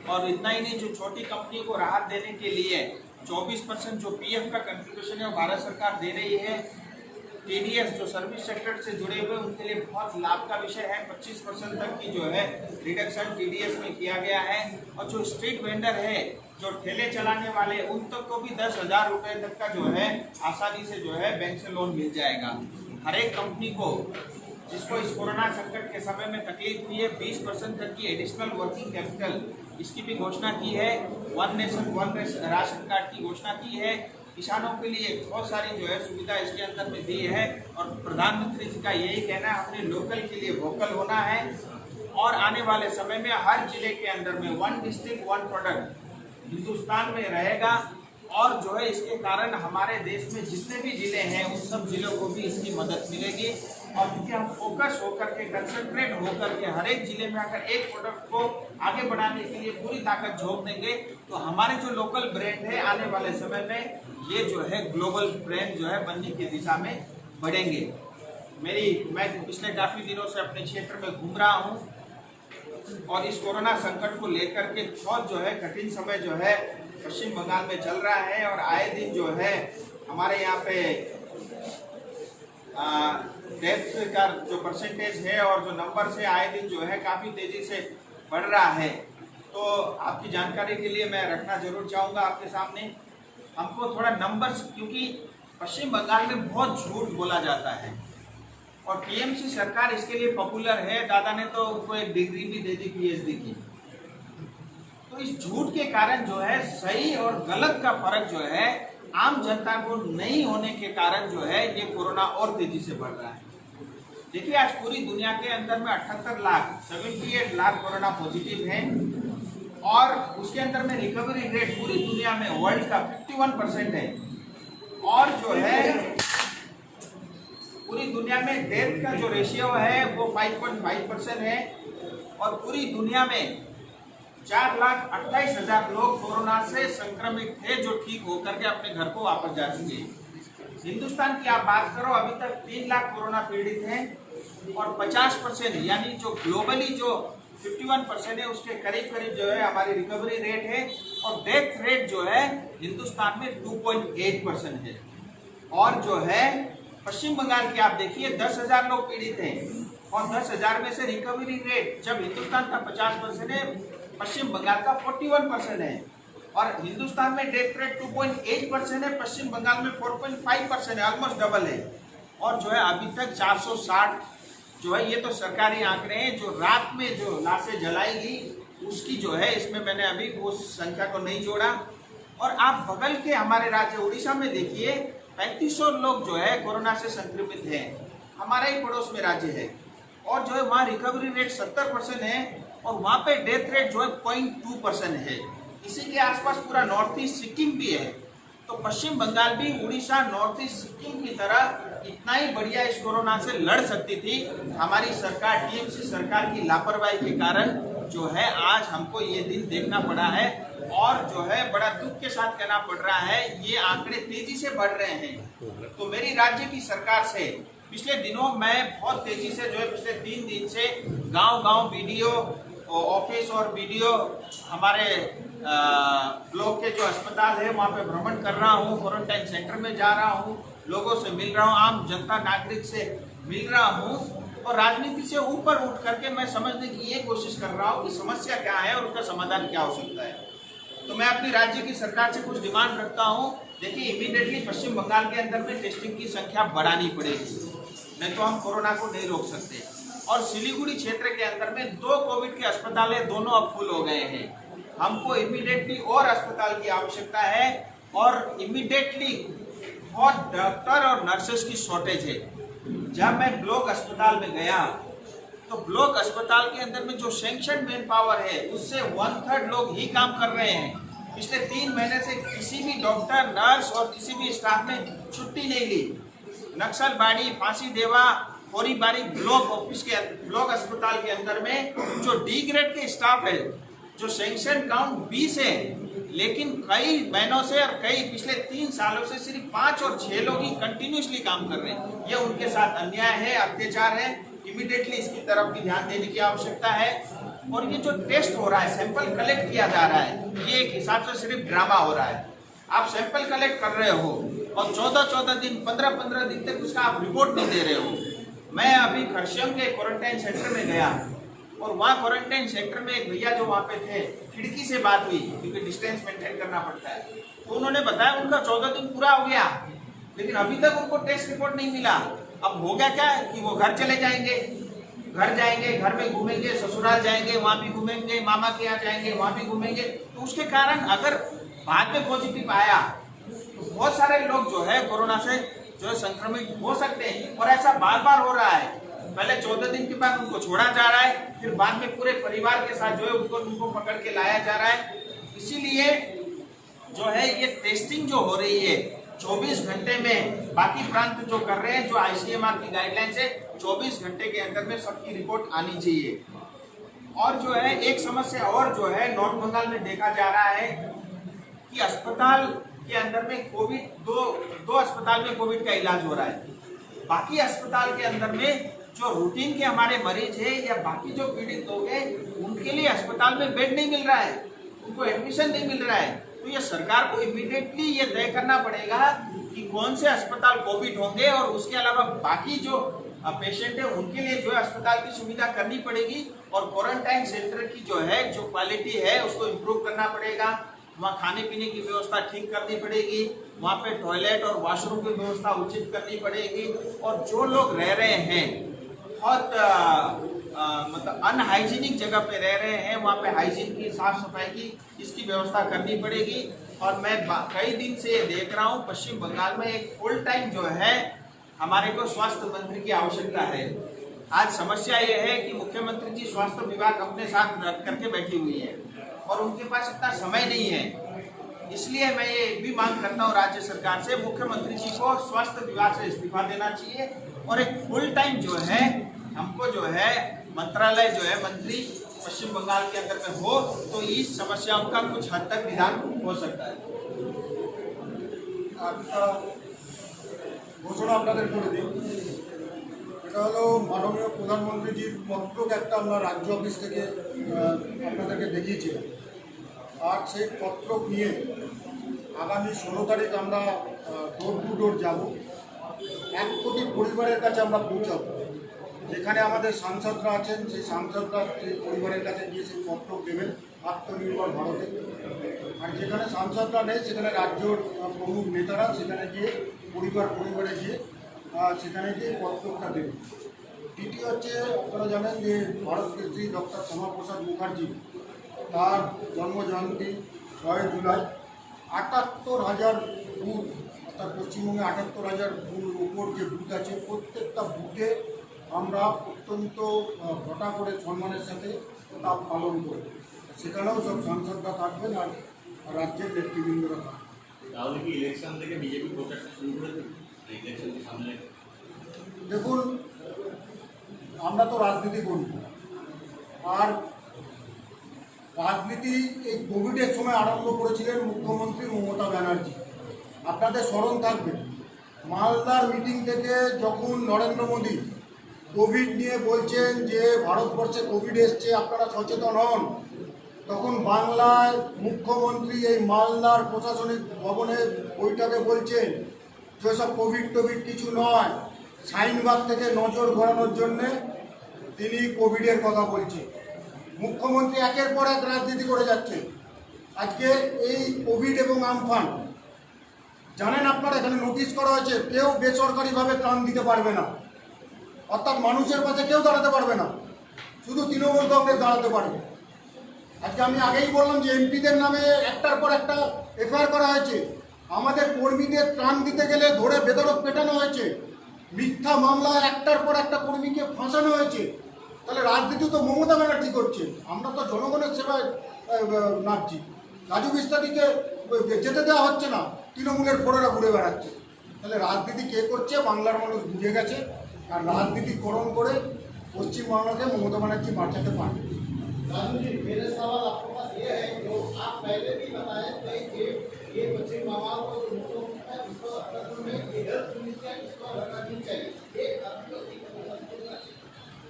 और इतना ही नहीं, जो छोटी कंपनी को राहत देने के लिए 24% जो पीएफ का कंट्रीब्यूशन है वो भारत सरकार दे रही है। टीडीएस जो सर्विस सेक्टर से जुड़े हुए उनके लिए बहुत लाभ का विषय है। 25% तक की जो है रिडक्शन टीडीएस में किया गया है। और जो स्ट्रीट वेंडर है, जो ठेले चलाने वाले, उन तक को भी 10,000 रुपये तक का जो है आसानी से जो है बैंक से लोन मिल जाएगा। हर एक कंपनी को जिसको इस कोरोना संकट के समय में तकलीफ हुई है 20% तक की एडिशनल वर्किंग कैपिटल, इसकी भी घोषणा की है। One nation one ration card की घोषणा की है। किसानों के लिए बहुत सारी जो है सुविधा इसके अंदर में दी है। और प्रधानमंत्री जी का यही कहना है, अपने लोकल के लिए वोकल होना है। और आने वाले समय में हर जिले के अंदर में 1 डिस्ट्रिक्ट 1 प्रोडक्ट हिंदुस्तान में रहेगा। और जो है इसके कारण हमारे देश में जितने भी जिले हैं उन सब जिलों को भी इसकी मदद मिलेगी। और क्योंकि हम फोकस होकर के, कंसंट्रेट होकर के हर एक जिले में अगर एक प्रोडक्ट को आगे बढ़ाने के लिए पूरी ताकत झोंक देंगे तो हमारे जो लोकल ब्रांड है आने वाले समय में ये जो है ग्लोबल ब्रांड जो है बनने की दिशा में बढ़ेंगे। मैं पिछले काफ़ी दिनों से अपने क्षेत्र में घूम रहा हूँ और इस कोरोना संकट को लेकर के बहुत जो है कठिन समय जो है पश्चिम बंगाल में चल रहा है। और आए दिन जो है हमारे यहाँ पे डेथ का जो परसेंटेज है और जो नंबर से आए दिन जो है काफ़ी तेज़ी से बढ़ रहा है। तो आपकी जानकारी के लिए मैं रखना जरूर चाहूँगा आपके सामने। हमको थोड़ा नंबर्स, क्योंकि पश्चिम बंगाल में बहुत झूठ बोला जाता है और टीएमसी सरकार इसके लिए पॉपुलर है। दादा ने तो उनको एक डिग्री भी दे दी पीएचडी की। तो इस झूठ के कारण जो है सही और गलत का फर्क जो है आम जनता को नहीं होने के कारण जो है ये कोरोना और तेजी से बढ़ रहा है। देखिए, आज पूरी दुनिया के अंदर में 78 लाख 78 लाख कोरोना पॉजिटिव हैं और उसके अंदर में रिकवरी रेट पूरी दुनिया में वर्ल्ड का 51% है। और जो है पूरी दुनिया में डेथ का जो रेशियो है वो 5.5% है। और पूरी दुनिया में 4,28,000 लोग कोरोना से संक्रमित थे जो ठीक होकर के अपने घर को वापस जा चुके हैं। हिंदुस्तान की आप बात करो, अभी तक 3 लाख कोरोना पीड़ित हैं और 50% यानी जो ग्लोबली जो 51% है उसके करीब करीब जो है हमारी रिकवरी रेट है। और डेथ रेट जो है हिंदुस्तान में 2.8% है। और जो है पश्चिम बंगाल की आप देखिए 10,000 लोग पीड़ित हैं और 10,000 में से रिकवरी रेट जब हिंदुस्तान का 50% है, पश्चिम बंगाल का 41% है। और हिंदुस्तान में डेथ रेट 2.8% है, पश्चिम बंगाल में 4.5% है, ऑलमोस्ट डबल है। और जो है अभी तक 460 जो है, ये तो सरकारी आंकड़े हैं, जो रात में जो लाशें जलाई गई उसकी जो है, इसमें मैंने अभी उस संख्या को नहीं जोड़ा। और आप बगल के हमारे राज्य उड़ीसा में देखिए 3500 लोग जो है कोरोना से संक्रमित हैं, हमारा ही पड़ोस में राज्य है। और जो है वहाँ रिकवरी रेट 70% है और वहाँ पे डेथ रेट जो है 0.2% है। इसी के आसपास पूरा नॉर्थ ईस्ट सिक्किम भी है। तो पश्चिम बंगाल भी उड़ीसा, नॉर्थ ईस्ट सिक्किम की तरह इतना ही बढ़िया इस कोरोना से लड़ सकती थी। हमारी सरकार, टीएमसी सरकार की लापरवाही के कारण जो है आज हमको ये दिन देखना पड़ा है और जो है बड़ा दुख के साथ कहना पड़ रहा है, ये आंकड़े तेजी से बढ़ रहे हैं। तो मेरी राज्य की सरकार से पिछले दिनों मैं बहुत तेजी से जो है पिछले 3 दिन से गांव-गांव बीडीओ ऑफिस और बीडीओ हमारे ब्लॉक के जो अस्पताल है वहाँ पे भ्रमण कर रहा हूँ, क्वारंटाइन सेंटर में जा रहा हूँ, लोगों से मिल रहा हूँ, आम जनता नागरिक से मिल रहा हूँ और राजनीति से ऊपर उठ करके मैं समझने की ये कोशिश कर रहा हूँ कि समस्या क्या है और उसका समाधान क्या हो सकता है। तो मैं अपनी राज्य की सरकार से कुछ डिमांड रखता हूँ। देखिए, इमीडिएटली पश्चिम बंगाल के अंदर में टेस्टिंग की संख्या बढ़ानी पड़ेगी, नहीं तो हम कोरोना को नहीं रोक सकते। और सिलीगुड़ी क्षेत्र के अंदर में 2 कोविड के अस्पताल है, दोनों अब फुल हो गए हैं। हमको इमीडिएटली और अस्पताल की आवश्यकता है और इमीडिएटली बहुत डॉक्टर और नर्सेस की शॉर्टेज है। जब मैं ब्लॉक अस्पताल में गया तो ब्लॉक अस्पताल के अंदर में जो सैंक्शन मैन पावर है उससे 1/3 लोग ही काम कर रहे हैं। पिछले 3 महीने से किसी भी डॉक्टर, नर्स और किसी भी स्टाफ ने छुट्टी नहीं ली। नक्सलबाड़ी, फांसी देवा, खोरीबारी ब्लॉक अस्पताल के अंदर में जो डी ग्रेड के स्टाफ है, जो सैंक्शन काउंट 20 है, लेकिन कई महीनों से और कई पिछले 3 सालों से सिर्फ 5 और 6 लोग ही कंटिन्यूसली काम कर रहे हैं। ये उनके साथ अन्याय है, अत्याचार है। इमीडिएटली इसकी तरफ भी ध्यान देने की आवश्यकता है। और ये जो टेस्ट हो रहा है, सैंपल कलेक्ट किया जा रहा है, ये एक हिसाब से सिर्फ ड्रामा हो रहा है। आप सैंपल कलेक्ट कर रहे हो और 14-14 दिन, 15-15 दिन तक उसका आप रिपोर्ट नहीं दे रहे हो। मैं अभी खरसियम के क्वारंटाइन सेंटर में गया और वहाँ क्वारंटाइन सेंटर में एक भैया जो वहाँ पे थे, खिड़की से बात हुई क्योंकि डिस्टेंस मेंटेन करना पड़ता है। तो उन्होंने बताया उनका 14 दिन पूरा हो गया, लेकिन अभी तक उनको टेस्ट रिपोर्ट नहीं मिला। अब हो गया क्या कि वो घर चले जाएंगे, घर में घूमेंगे, ससुराल जाएंगे, वहाँ भी घूमेंगे, मामा के यहाँ जाएंगे, वहाँ भी घूमेंगे। तो उसके कारण अगर बाद में पॉजिटिव आया तो बहुत सारे लोग जो है कोरोना से जो है संक्रमित हो सकते हैं। और ऐसा बार बार हो रहा है। पहले 14 दिन के बाद उनको छोड़ा जा रहा है, फिर बाद में पूरे परिवार के साथ जो है उनको पकड़ के लाया जा रहा है। इसीलिए जो है ये टेस्टिंग जो हो रही है 24 घंटे में, बाकी प्रांत जो कर रहे हैं, जो आईसीएमआर की गाइडलाइन है 24 घंटे के अंदर में सबकी रिपोर्ट आनी चाहिए। और जो है एक समस्या और जो है नॉर्थ बंगाल में देखा जा रहा है कि अस्पताल के अंदर में कोविड दो अस्पताल में कोविड का इलाज हो रहा है। बाकी अस्पताल के अंदर में जो रूटीन के हमारे मरीज है या बाकी जो पीड़ित लोग हैं उनके लिए अस्पताल में बेड नहीं मिल रहा है, उनको एडमिशन नहीं मिल रहा है। तो ये सरकार को इमीडिएटली ये तय करना पड़ेगा कि कौन से अस्पताल कोविड होंगे और उसके अलावा बाकी जो पेशेंट है उनके लिए जो है अस्पताल की सुविधा करनी पड़ेगी। और क्वारंटाइन सेंटर की जो क्वालिटी है उसको इम्प्रूव करना पड़ेगा। वहाँ खाने पीने की व्यवस्था ठीक करनी पड़ेगी, वहाँ पे टॉयलेट और वॉशरूम की व्यवस्था उचित करनी पड़ेगी। और जो लोग रह रहे हैं बहुत मतलब अनहाइजीनिक जगह पे रह रहे हैं, वहाँ पे हाइजीन की, साफ सफाई की, इसकी व्यवस्था करनी पड़ेगी। और मैं कई दिन से ये देख रहा हूँ पश्चिम बंगाल में एक फुल टाइम जो है हमारे को स्वास्थ्य मंत्री की आवश्यकता है। आज समस्या ये है कि मुख्यमंत्री जी स्वास्थ्य विभाग अपने साथ रख करके बैठी हुई है और उनके पास इतना समय नहीं है। इसलिए मैं ये भी मांग करता हूँ राज्य सरकार से, मुख्यमंत्री जी को स्वास्थ्य विभाग से इस्तीफा देना चाहिए और एक फुल टाइम जो है हमको जो है मंत्रालय जो है मंत्री पश्चिम बंगाल के अंदर में हो, तो इस समस्याओं का कुछ हद तक निदान हो सकता है। ঘোষণা আপনাদের করে দিই, এটা হলো মাননীয় প্রধানমন্ত্রীজির পত্রকে একটা আমরা রাজ্য অফিস থেকে আপনাদেরকে দেখিয়েছিলাম। আর সেই পত্র নিয়ে আগামী 16 তারিখ আমরা ডোর টু ডোর যাব, 1 কোটি পরিবারের কাছে আমরা পৌঁছাবো। যেখানে আমাদের সাংসদরা আছেন সেই সাংসদরা সেই পরিবারের কাছে গিয়ে সেই পত্র দেবেন আত্মনির্ভর ভারতে। আর যেখানে সাংসদরা নেই সেখানে রাজ্যর প্রমুখ নেতারা সেখানে গিয়ে পরিবারে গিয়ে সেখানে গিয়ে পত্রটা দেবেন। দ্বিতীয় হচ্ছে আপনারা জানেন যে ভারতকেশরী ডক্টর শ্যামাপ্রসাদ মুখার্জি তার জন্মজয়ন্তী 6 জুলাই 78,000 বুথ, অর্থাৎ পশ্চিমবঙ্গে 78,000 উপর যে বুথ আছে প্রত্যেকটা বুথে আমরা অত্যন্ত ঘটা করে সম্মানের সাথে তা পালন করি। সেখানেও সব সাংসদরা থাকবেন আর রাজ্যের নেতৃবৃন্দরা থাকবেন। তাহলে কি ইলেকশন থেকে বিজেপি প্রচারটা শুরু করে দেবে ইলেকশনকে সামনে? দেখুন, আমরা তো রাজনীতি করি আর রাজনীতি এই কোভিডের সময় আরম্ভ করেছিলেন মুখ্যমন্ত্রী মমতা ব্যানার্জি। আপনাদের স্মরণ থাকবে মালদার মিটিং থেকে যখন নরেন্দ্র মোদী কোভিড নিয়ে বলছেন যে ভারতবর্ষে কোভিড এসছে, আপনারা সচেতন হন, তখন বাংলায় মুখ্যমন্ত্রী এই মালদার প্রশাসনিক ভবনে বৈঠকে বলছেন যে সব কোভিড টোভিড কিছু নয়, শাহিনবাগ থেকে নজর ঘোরানোর জন্যে তিনি কোভিডের কথা বলছেন। মুখ্যমন্ত্রী একের পর এক রাজনীতি করে যাচ্ছে। আজকে এই কোভিড এবং আমফান জানেন আপনারা, এখানে নোটিশ করা হয়েছে কেউ বেসরকারিভাবে ত্রাণ দিতে পারবে না, অর্থাৎ মানুষের পাশে কেউ দাঁড়াতে পারবে না, শুধু তৃণমূল কংগ্রেস দাঁড়াতে পারবে। আজকে আমি আগেই বললাম যে এমপিদের নামে একটার পর একটা এফআইআর করা হয়েছে, আমাদের কর্মীদের ত্রাণ দিতে গেলে ধরে বেদরক পেটানো হয়েছে, মিথ্যা মামলায় একটার পর একটা কর্মীকে ফাঁসানো হয়েছে। তাহলে রাজনীতি তো মমতা ব্যানার্জি করছে, আমরা তো জনগণের সেবায় নাচছি। রাজু বিস্তারিকে যেতে দেওয়া হচ্ছে না, তৃণমূলের ফোড়েরা ঘুরে বেড়াচ্ছে। তাহলে রাজনীতি কে করছে বাংলার মানুষ বুঝে গেছে, আর রাজনীতিকরণ করে পশ্চিমবাংলাকে মমতা ব্যানার্জি বাঁচাতে পারে। राजू जी, मेरे सवाल आपके पास ये है, जो आप पहले भी बताए थे कि ये पश्चिम बंगाल को जो मुख्यमंत्री है उसको अस्पताल में ये हेल्थ मिनिस्टर इसको हटानी चाहिए, ये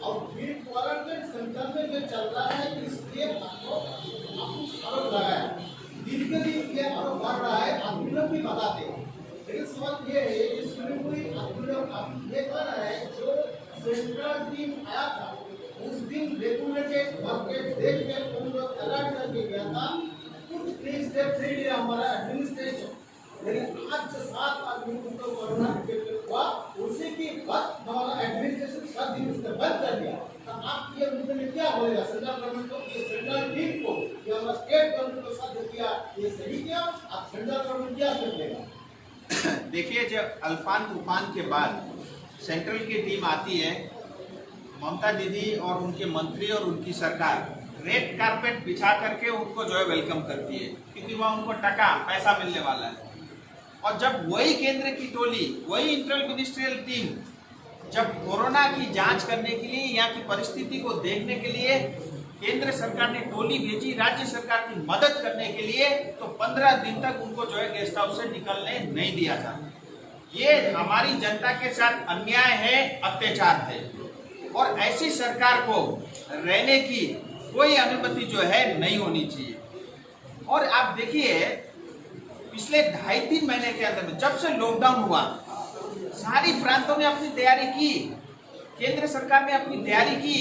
और फिर क्वारंटाइन सेंटर में जो चल रहा है इसलिए आपको आरोप लगाया, दिन के दिन ये आरोप बढ़ रहा है, आप लोग भी बताते हैं। लेकिन सवाल ये है इसमें कोई आप लोग ये कह रहा है जो सेंट्रल टीम आया था उस दिन रेगुलेटेड मार्केट देख के उन लोग अलर्ट करके गया था, कुछ प्लीज दे फ्री दिया हमारा एडमिनिस्ट्रेशन। लेकिन आज जो 7 आदमी को कोरोना डिटेक्ट हुआ उसी की बात हमारा एडमिनिस्ट्रेशन 7 दिन उसने बंद कर दिया। तो आप ये उनके लिए क्या बोलेगा सेंट्रल गवर्नमेंट को, ये सेंट्रल टीम को, ये हमारा स्टेट गवर्नमेंट को साथ किया, ये सही किया, आप सेंट्रल गवर्नमेंट क्या करेगा? देखिए, जब अल्फान तूफान के बाद सेंट्रल की टीम आती है, ममता दीदी और उनके मंत्री और उनकी सरकार रेड कारपेट बिछा करके उनको जो है वेलकम करती है, क्योंकि वह उनको टका पैसा मिलने वाला है। और जब वही केंद्र की टोली, वही इंटर मिनिस्ट्रियल टीम जब कोरोना की जांच करने के लिए, यहाँ की परिस्थिति को देखने के लिए केंद्र सरकार ने टोली भेजी राज्य सरकार की मदद करने के लिए, तो 15 दिन तक उनको जो है गेस्ट हाउस से निकलने नहीं दिया जाता। ये हमारी जनता के साथ अन्याय है, अत्याचार है, और ऐसी सरकार को रहने की कोई अनुमति जो है नहीं होनी चाहिए। और आप देखिए, पिछले 2.5-3 महीने के अंदर में जब से लॉकडाउन हुआ, सारी प्रांतों ने अपनी तैयारी की, केंद्र सरकार ने अपनी तैयारी की,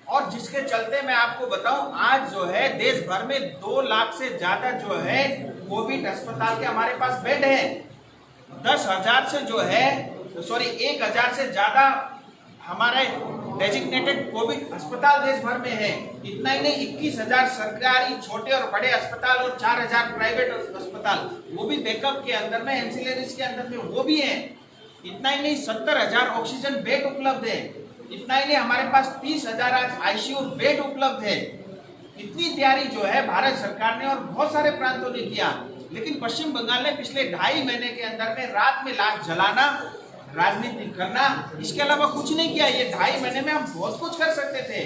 और जिसके चलते मैं आपको बताऊं, आज जो है देश भर में 2 लाख से ज्यादा जो है कोविड अस्पताल के हमारे पास बेड है। 10,000 से जो है 1,000 से ज्यादा हमारे डेजिग्नेटेड कोविड अस्पताल देश भर में है। इतना ही नहीं, 21,000 सरकारी छोटे और बड़े अस्पताल और 4,000 प्राइवेट अस्पताल, वो भी बैकअप के अंदर में, एंसिलरीज के अंदर में वो भी है। इतना ही नहीं, 70,000 ऑक्सीजन बेड उपलब्ध है। इतना ही नहीं, हमारे पास 30,000 आज आईसीयू बेड उपलब्ध है। इतनी तैयारी जो है भारत सरकार ने और बहुत सारे प्रांतों ने किया, लेकिन पश्चिम बंगाल ने पिछले 2.5 महीने के अंदर में रात में लाख जलाना, राजनीति करना, इसके अलावा कुछ नहीं किया। ये 2.5 महीने में हम बहुत कुछ कर सकते थे।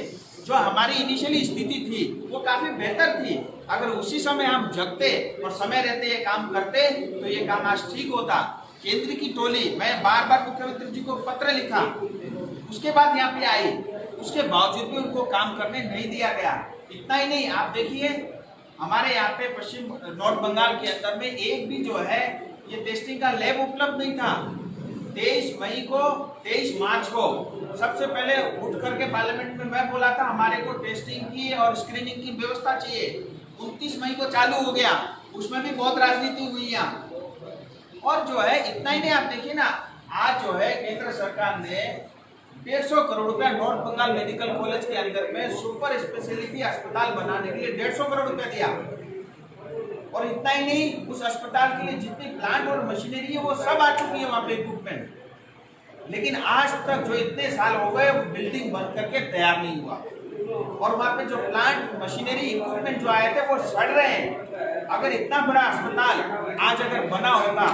जो हमारी इनिशियली स्थिति थी वो काफी बेहतर थी। अगर उसी समय हम जगते और समय रहते ये काम करते तो ये काम आज ठीक होता। केंद्र की टोली, मैं बार बार मुख्यमंत्री जी को पत्र लिखा, उसके बाद यहाँ पे आई, उसके बावजूद भी उनको काम करने नहीं दिया गया। इतना ही नहीं, आप देखिए हमारे यहाँ पे पश्चिम नॉर्थ बंगाल के अंदर में एक भी जो है ये टेस्टिंग का लैब उपलब्ध नहीं था। 23 मार्च को सबसे पहले उठ करके पार्लियामेंट में मैं बोला था हमारे को टेस्टिंग की और स्क्रीनिंग की व्यवस्था चाहिए। 29 मई को चालू हो गया, उसमें भी बहुत राजनीति हुई यहाँ। और जो है इतना ही नहीं, आप देखिए ना, आज जो है केंद्र सरकार ने 150 करोड़ रुपया नॉर्थ बंगाल मेडिकल कॉलेज के अंदर में सुपर स्पेशलिटी अस्पताल बनाने के लिए 150 करोड़ रुपया दिया। और इतना ही नहीं, उस अस्पताल के लिए जितनी प्लांट और मशीनरी है वो सब आ चुकी है वहाँ पे इक्विपमेंट, लेकिन आज तक जो इतने साल हो गए वो बिल्डिंग बन करके तैयार नहीं हुआ। और वहाँ पे जो प्लांट मशीनरी इक्विपमेंट जो आए थे वो सड़ रहे हैं। अगर इतना बड़ा अस्पताल आज अगर बना होता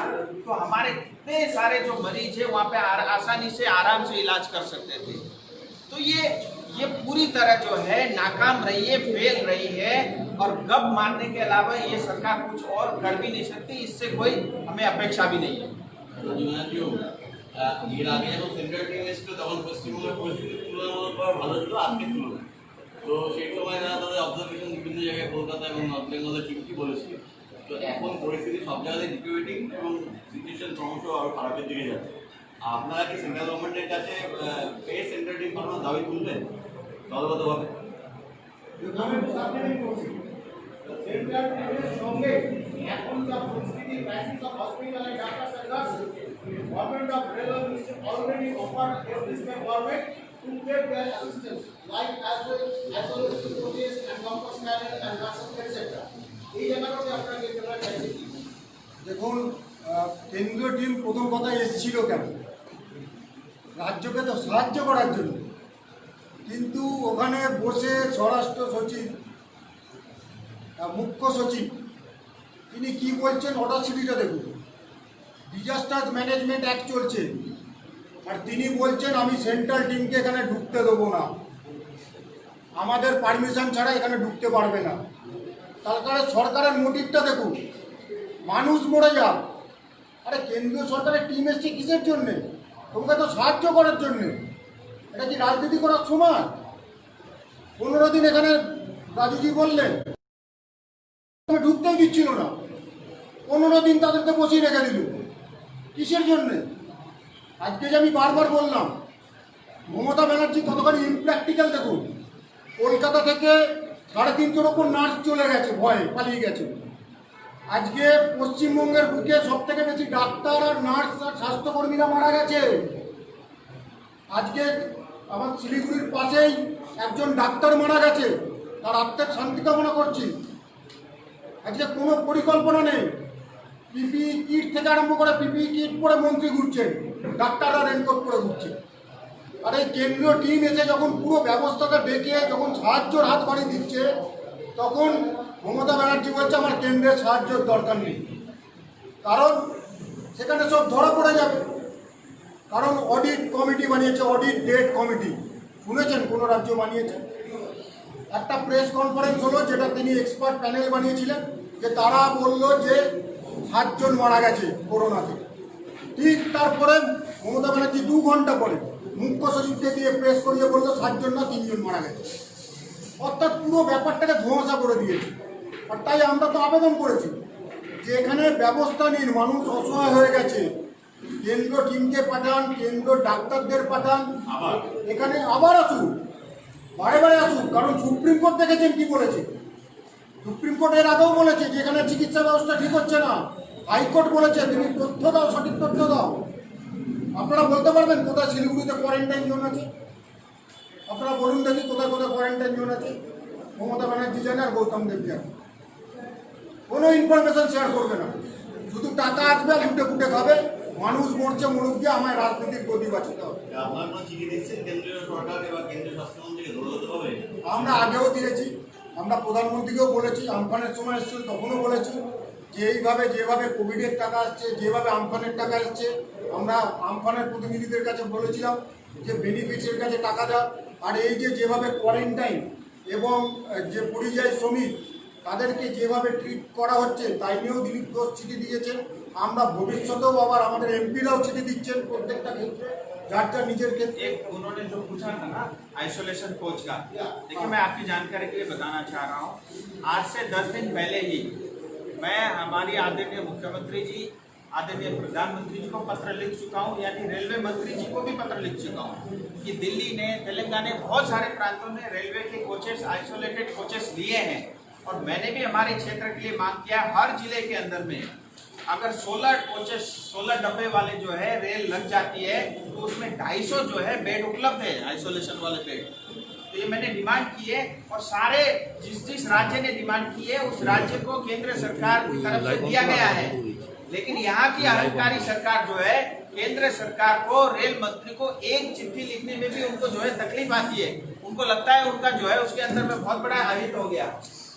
तो हमारे इतने सारे जो मरीज है वहाँ पे आसानी से आराम से इलाज कर सकते थे। तो ये पूरी तरह जो है नाकाम रही है, फेल रही है। और गप मारने के अलावा ये सरकार कुछ और कर भी नहीं सकती, इससे कोई हमें अपेक्षा भी नहीं है। এর আগে যখন সেন্ট্রাল টিম এসেছিল তখন পশ্চিমবঙ্গের পরিস্থিতি তুলনামূলকভাবে ভালো ছিল আজকের তুলনায়। তো সেই সময় তারা তাদের অবজারভেশন বিভিন্ন জায়গায় কলকাতা এবং নর্থ বেঙ্গলের টিমটি বলেছিল। তো এখন পরিস্থিতি সব জায়গায় ডিটেরিওরেটিং এবং সিচুয়েশন ক্রমশ আরও খারাপের দিকে যাচ্ছে। আপনারা কি সেন্ট্রাল গভর্নমেন্টের কাছে সেন্ট্রাল টিম পাঠানোর দাবি তুলবেন দলগতভাবে? সেন্ট্রাল টিমের সঙ্গে এখন যা পরিস্থিতি crisis of hospital and doctor centers government of railway ministry already offered district government to take their assistance like as well isolation coaches and comfort scanner and nurses etc. এই জায়গাটাতে আপনারা কি করা চাইছেন? দেখুন, কেন্দ্রীয় টিম প্রথম কথা এসেছিল কেন? রাজ্যকে তো সাহায্য করার জন্য। কিন্তু ওখানে বসে স্বরাষ্ট্র সচিব, মুখ্য সচিব, তিনি কি বলছেন অডাসিটিটা দেখুন। ডিজাস্টার ম্যানেজমেন্ট অ্যাক্ট চলছে আর তিনি বলছেন আমি সেন্ট্রাল টিমকে এখানে ঢুকতে দেবো না, আমাদের পারমিশন ছাড়া এখানে ঢুকতে পারবে না। তার সরকারের মোটিভটা দেখুন, মানুষ মরে যাক। আরে কেন্দ্রীয় সরকারের টিম এসছে কিসের জন্যে? তোমাকে তো সাহায্য করার জন্যে। এটা কি রাজনীতি করার সময়? 15 দিন এখানে রাজুজি বললেন ঢুকতেই দিচ্ছিল না, 15 দিন তাদেরকে বসিয়ে রেখে দিল কিসের জন্যে? আজকে যে আমি বারবার বললাম মমতা ব্যানার্জি কতখানি ইমপ্র্যাকটিক্যাল দেখুন। কলকাতা থেকে 350 ওপর নার্স চলে গেছে, ভয়ে পালিয়ে গেছে। আজকে পশ্চিমবঙ্গের বুকে সব থেকে বেশি ডাক্তার আর নার্স আর স্বাস্থ্যকর্মীরা মারা গেছে। আজকে আমার শিলিগুড়ির পাশেই একজন ডাক্তার মারা গেছে, তার আত্মার শান্তি কামনা করছি। আজকে কোনো পরিকল্পনা নেই। পিপিই কিট থেকে আরম্ভ করে পিপিই কিট পরে মন্ত্রী ঘুরছেন, ডাক্তাররা রেনকোট পরে ঘুরছে। আর এই কেন্দ্রীয় টিম এসে যখন পুরো ব্যবস্থাটা ডেকে যখন সাহায্যের হাত বাড়িয়ে দিচ্ছে, তখন মমতা ব্যানার্জি বলছে আমার কেন্দ্রের সাহায্যের দরকার নেই, কারণ সেখানে সব ধরা পড়ে যাবে। কারণ অডিট কমিটি বানিয়েছে, অডিট ডেট কমিটি, শুনেছেন কোনো রাজ্য বানিয়েছে? একটা প্রেস কনফারেন্স হলো যেটা তিনি এক্সপার্ট প্যানেল বানিয়েছিলেন, যে তারা বলল যে 7 জন মারা গেছে করোনাতে। ঠিক তারপরে মমতা ব্যানার্জি 2 ঘন্টা পরে মুখ্য সচিবকে দিয়ে প্রেস করিয়ে বললো 7 জন না 3 জন মারা গেছে। অর্থাৎ পুরো ব্যাপারটাকে ধোঁয়াশা করে দিয়েছে। আর তাই আমরা তো আবেদন করেছি যে এখানে ব্যবস্থা নিন, মানুষ অসহায় হয়ে গেছে, কেন্দ্র টিমকে পাঠান, কেন্দ্র ডাক্তারদের পাঠান, এখানে আবার আসুন, বারে বারে আসুন। কারণ সুপ্রিম কোর্ট দেখেছেন কি বলেছে। সুপ্রিম কোর্ট এর আগেও বলেছে যে এখানে চিকিৎসা ব্যবস্থা ঠিক হচ্ছে না। হাইকোর্ট বলেছে তুমি তথ্য দাও, সঠিক তথ্য দাও। আপনারা বলতে পারবেন কোথায় শিলিগুড়িতে কোয়ারেন্টাইন জোন আছে? আপনারা বলুন দেখি কোথায় কোথায় কোয়ারেন্টাইন জোন আছে? মমতা ব্যানার্জি জানে আর গৌতম দেব জানে। কোনো ইনফরমেশন শেয়ার করবে না, শুধু টাকা আসবে আর লুটে ফুটে খাবে। মানুষ মরছে, মরুক দিয়ে আমায় রাজনীতির গতি বাঁচাতে হবে। আপনার কোনো চিঠি দিচ্ছেন কেন্দ্রীয় সরকারকে বা কেন্দ্রীয় স্বাস্থ্যমন্ত্রীকে দলগতভাবে? আমরা আগেও দিয়েছি, আমরা প্রধানমন্ত্রীকেও বলেছি, আমফানের সময় এসেছিল তখনও বলেছি যে এইভাবে যেভাবে কোভিডের টাকা আসছে, যেভাবে আমফানের টাকা এসছে, আমরা আমফানের প্রতিনিধিদের কাছে বলেছিলাম যে বেনিফিটের কাছে টাকা দেওয়া। আর এই যে যেভাবে কোয়ারেন্টাইন এবং যে পরিযায়ী শ্রমিক তাদেরকে যেভাবে ট্রিট করা হচ্ছে তাই নিয়েও দিলীপ ঘোষ চিঠি দিয়েছেন। আমরা ভবিষ্যতেও আবার আমাদের এমপিরাও চিঠি দিচ্ছেন প্রত্যেকটা ক্ষেত্রে, যার যার নিজের ক্ষেত্রে। एक उन्होंने जो पूछा था ना आइसोलेशन कोच का, देखिए मैं आपकी जानकारी के लिए बताना चाह रहा हूँ। आज से 10 दिन पहले ही मैं हमारी आदरणीय मुख्यमंत्री जी, आदरणीय प्रधानमंत्री जी को पत्र लिख चुका हूँ, यानी रेलवे मंत्री जी को भी पत्र लिख चुका हूँ कि दिल्ली ने, तेलंगाना, बहुत सारे प्रांतों में रेलवे के कोचेस, आइसोलेटेड कोचेस लिए हैं। और मैंने भी हमारे क्षेत्र के लिए मांग किया, हर जिले के अंदर में अगर 16 कोचेस, 16 डब्बे वाले जो है रेल लग जाती है तो उसमें 250 जो है बेड उपलब्ध है, आइसोलेशन वाले बेड। तो ये मैंने डिमांड की है और सारे जिस राज्य ने डिमांड की है उस राज्य को केंद्र सरकार की तरफ से दिया गया है। लेकिन यहाँ की अहंकारी सरकार जो है, केंद्र सरकार को, रेल मंत्री को एक चिट्ठी लिखने में भी उनको जो है तकलीफ आती है। उनको लगता है उनका जो है उसके अंदर में बहुत बड़ा अहित हो गया।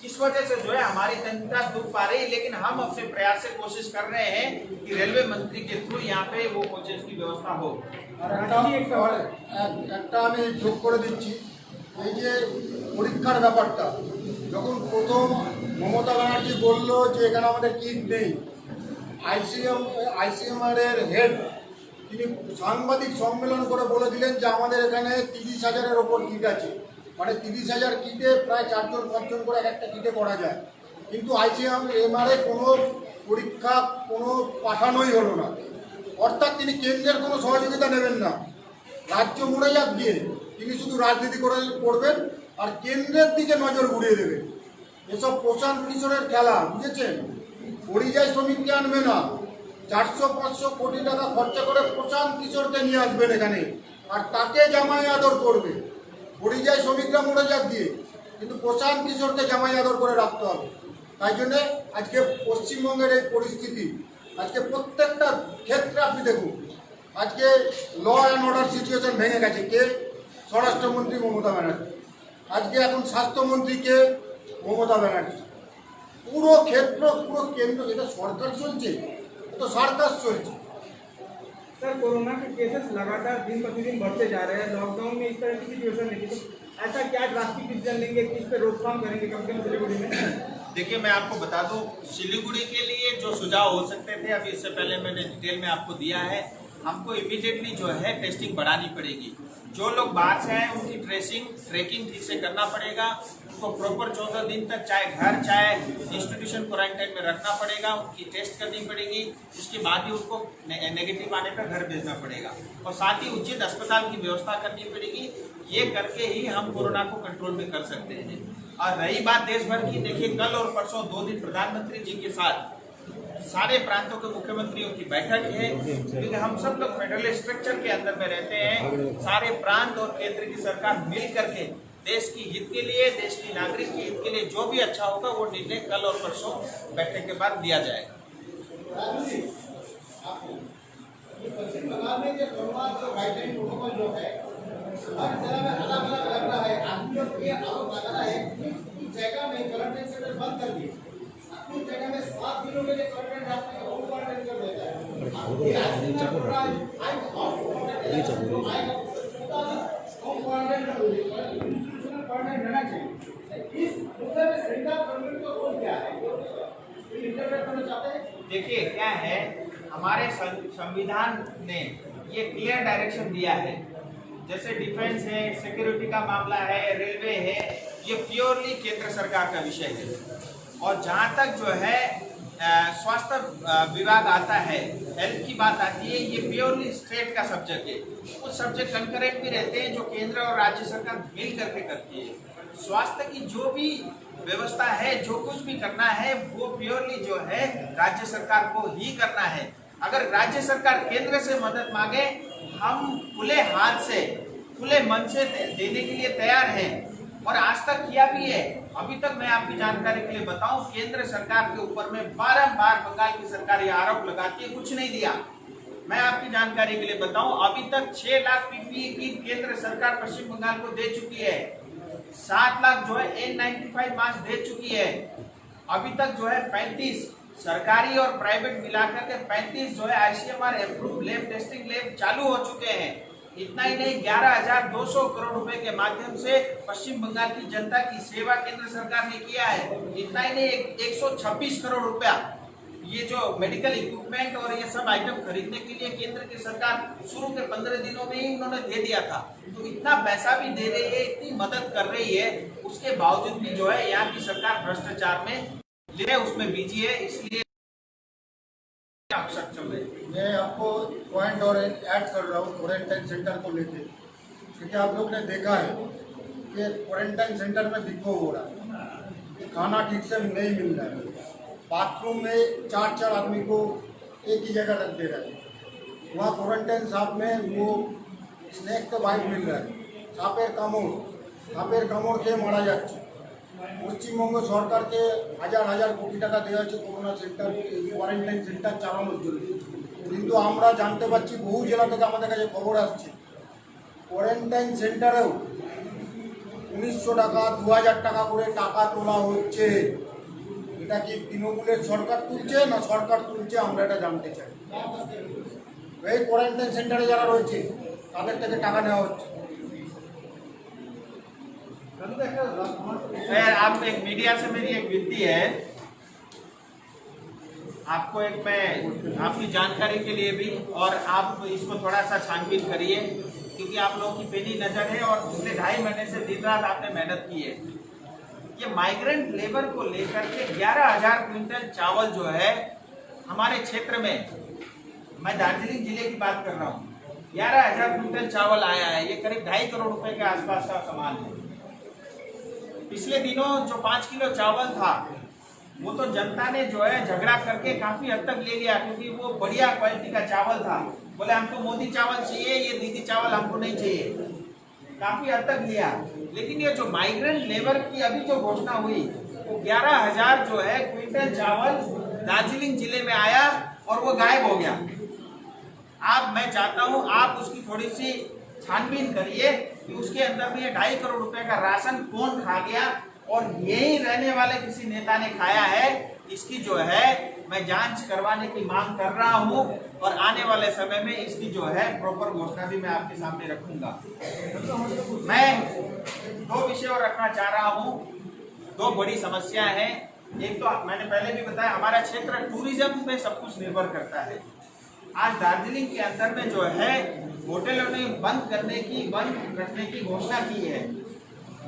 इस वजह से जो है हमारी जनता दुख पा रही है। लेकिन हम अपने प्रयास से कोशिश कर रहे हैं कि रेलवे मंत्री के थ्रू यहाँ पे वो कोचेस की व्यवस्था हो। আর একটা আমি যোগ করে দিচ্ছি, এই যে পরীক্ষার ব্যাপারটা, যখন প্রথম মমতা ব্যানার্জি বললো যে এখানে আমাদের কিট নেই, আইসিএমআর এর হেড তিনি সাংবাদিক সম্মেলন করে বলে দিলেন যে আমাদের এখানে 30,000-এর ওপর কিট আছে, মানে 30,000 কিটে প্রায় 4-5জন করে একটা কিটে করা যায়। কিন্তু আইসিএমআরে কোনো পরীক্ষা কোনো পাঠানোই হলো না, অর্থাৎ তিনি কেন্দ্রের কোনো সহযোগিতা নেবেন না। রাজ্য মুড়ে যাক দিয়ে তিনি শুধু রাজনীতি করবেন আর কেন্দ্রের দিকে নজর ঘুরিয়ে দেবেন। এসব প্রশান্ত কিশোরের খেলা, বুঝেছেন? পরিযায়ী শ্রমিককে আনবে না, 400-500 কোটি টাকা খরচা করে প্রশান্ত কিশোরকে নিয়ে আসবেন এখানে, আর তাকে জামাই আদর করবে। পরিযায়ী শ্রমিকরা মরে যাক দিয়ে, কিন্তু প্রশান্ত কিশোরকে জামাই আদর করে রাখতে হবে। তাই জন্যে আজকে পশ্চিমবঙ্গের এই পরিস্থিতি, আজকে প্রত্যেকটা ক্ষেত্রে আপনি দেখুন, আজকে ল অ্যান্ড অর্ডার সিচুয়েশন ভেঙে গেছে। কে? স্বরাষ্ট্রমন্ত্রী মমতা ব্যানার্জি। আজকে এখন স্বাস্থ্যমন্ত্রীকে মমতা ব্যানার্জি। পুরো ক্ষেত্র, পুরো কেন্দ্র, এটা সরকার চলছে, তো সরকার চলছে। सर, कोरोना के केसेस लगातार दिन प्रतिदिन बढ़ते जा रहे हैं। लॉकडाउन में इस तरह की सिचुएशन नहीं थी, तो ऐसा क्या ड्रास्टिक डिसीजन लेंगे कि इस पर रोकथाम करेंगे कम से कम सिलीगुड़ी में? देखिए, मैं आपको बता दूं, सिलीगुड़ी के लिए जो सुझाव हो सकते थे अभी इससे पहले मैंने डिटेल में आपको दिया है। हमको इमीडिएटली जो है टेस्टिंग बढ़ानी पड़ेगी। जो लोग बाहर से आए उनकी ट्रेकिंग ठीक से करना पड़ेगा। उनको प्रॉपर 14 दिन तक चाहे घर चाहे इंस्टीट्यूशन क्वारंटाइन में रखना पड़ेगा। उनकी टेस्ट करनी पड़ेगी, उसके बाद ही उनको नेगेटिव आने पर घर भेजना पड़ेगा और साथ ही उचित अस्पताल की व्यवस्था करनी पड़ेगी। ये करके ही हम कोरोना को कंट्रोल में कर सकते हैं। और रही बात देश भर की, देखिए कल और परसों 2 दिन प्रधानमंत्री जी के साथ सारे प्रांतों के मुख्यमंत्रियों की बैठक है, क्योंकि हम सब लोग फेडरल स्ट्रक्चर के अंदर में रहते हैं। सारे प्रांत और केंद्र की सरकार मिल करके देश की हित के लिए, देश की नागरिक के हित के लिए जो भी अच्छा होगा वो निर्णय कल और परसों बैठक के बाद दिया जाएगा। राजू जी, आपको ये पश्चिम बंगाल में जो कोरोना जो गाइडलाइन प्रोटोकॉल जो है हर जगह में अलग अलग लग रहा है। आदमियों को ये आरोप लगा रहा है कि कुछ जगह में क्वारंटाइन सेंटर बंद कर दिए, कुछ जगह में 7 दिनों के लिए क्वारंटाइन रखते हैं, होम क्वारंटाइन कर देता है। ये आईसीयू में पूरा आई ऑफ होम क्वारंटाइन कर दिए, क्वारंटाइन रहना चाहिए। इस मुद्दे में सेंट्रल गवर्नमेंट का रोल क्या है? इंटरवेंट करना चाहते हैं? देखिए क्या है, हमारे संविधान ने ये क्लियर डायरेक्शन दिया है। जैसे डिफेंस है, सिक्योरिटी का मामला है, रेलवे है, ये प्योरली केंद्र सरकार का विषय है। और जहाँ तक जो है स्वास्थ्य विभाग आता है, हेल्थ की बात आती है, ये प्योरली स्टेट का सब्जेक्ट है। कुछ सब्जेक्ट कंकरेंट भी रहते हैं जो केंद्र और राज्य सरकार मिल करके करती है। स्वास्थ्य की जो भी व्यवस्था है, जो कुछ भी करना है, वो प्योरली जो है राज्य सरकार को ही करना है। अगर राज्य सरकार केंद्र से मदद मांगे, हम खुले हाथ से, खुले मन से देने के लिए तैयार हैं और आज तक किया भी है। अभी तक मैं आपकी जानकारी के लिए बताऊं, केंद्र सरकार के ऊपर में बारंबार बंगाल की सरकार ये आरोप लगाती है, कुछ नहीं दिया। मैं आपकी जानकारी के लिए बताऊं, अभी तक 6 लाख पीपीई किट केंद्र सरकार पश्चिम बंगाल को दे चुकी है। 7 लाख जो है N95 मास्क दे चुकी है। अभी तक जो है 35 सरकारी और प्राइवेट मिलाकर के 35 जो है ICMR approve lab testing lab चालू हो चुके हैं। इतना ही नहीं, 11,200 करोड़ रुपए के माध्यम से पश्चिम बंगाल की जनता की सेवा केंद्र सरकार ने किया है। इतना ही नहीं, 126 करोड़ रुपया ये जो मेडिकल इक्विपमेंट और ये सब आइटम खरीदने के लिए केंद्र की सरकार शुरू के 15 दिनों में ही उन्होंने दे दिया था। तो इतना पैसा भी दे रही है, इतनी मदद कर रही है, उसके बावजूद भी जो है यहाँ की सरकार भ्रष्टाचार में उसमें बिजी है। इसलिए मैं आपको पॉइंट और ऐड कर रहा हूँ क्वारंटाइन सेंटर को लेके, क्योंकि आप लोग ने देखा है कि क्वारंटाइन सेंटर में दिक्कत हो रहा है, खाना ठीक से नहीं मिल रहा है, बाथरूम में 4-4 आदमी को एक ही जगह रख दे रहे हैं। वहाँ क्वारंटाइन शॉप में वो स्नैक तो बाइट मिल रहा है, सापेर कामड़ খেয়ে মারা যাচ্ছে। পশ্চিমবঙ্গ সরকারকে হাজার কোটি টাকা দেওয়া হয়েছে করোনা সেন্টার, কোয়ারেন্টাইন সেন্টার চালানোর জন্য, কিন্তু আমরা জানতে পারছি বহু জেলা থেকে আমাদের কাছে খবর আসছে কোয়ারেন্টাইন সেন্টারেও 1900 টাকা 2000 টাকা করে টাকা তোলা হচ্ছে। এটা কি তৃণমূলের সরকার তুলছে না সরকার তুলছে, আমরা এটা জানতে চাই। এই কোয়ারেন্টাইন সেন্টারে যারা রয়েছে তাদের থেকে টাকা নেওয়া হচ্ছে। खैर, आप एक मीडिया से मेरी एक विनती है, आपको एक मैं आपकी जानकारी के लिए भी, और आप इसको थोड़ा सा छानबीन करिए, क्योंकि आप लोगों की पैनी नजर है और पिछले 2.5 महीने से दिन रात आपने मेहनत की है। ये माइग्रेंट लेबर को लेकर के 11,000 क्विंटल चावल जो है हमारे क्षेत्र में, मैं दार्जिलिंग जिले की बात कर रहा हूँ, 11,000 क्विंटल चावल आया है। ये करीब 2.5 करोड़ रुपए के आसपास का सामान है। पिछले दिनों जो 5 किलो चावल था वो तो जनता ने जो है झगड़ा करके काफी हद तक ले लिया, क्योंकि वो बढ़िया क्वालिटी का चावल था। बोले हमको मोदी चावल चाहिए, ये दीदी चावल हमको नहीं चाहिए, काफी हद तक लिया। लेकिन ये जो माइग्रेंट लेबर की अभी जो घोषणा हुई, वो 11,000 जो है क्विंटल चावल दार्जिलिंग जिले में आया और वो गायब हो गया। आप, मैं चाहता हूं आप उसकी थोड़ी सी छानबीन करिए कि उसके अंदर में ये 2.5 करोड़ रुपए का राशन कौन खा गया, और यही रहने वाले किसी नेता ने खाया है। इसकी जो है मैं जांच करवाने की मांग कर रहा हूं, और आने वाले समय में इसकी जो है प्रॉपर घोषणा भी मैं आपके सामने रखूंगा। मैं 2 विषय और रखना चाह रहा हूं। 2 बड़ी समस्या है। एक तो मैंने पहले भी बताया, हमारा क्षेत्र टूरिज्म पे सब कुछ निर्भर करता है। आज दार्जिलिंग के अंदर में जो है होटलों ने बंद रखने की घोषणा की है,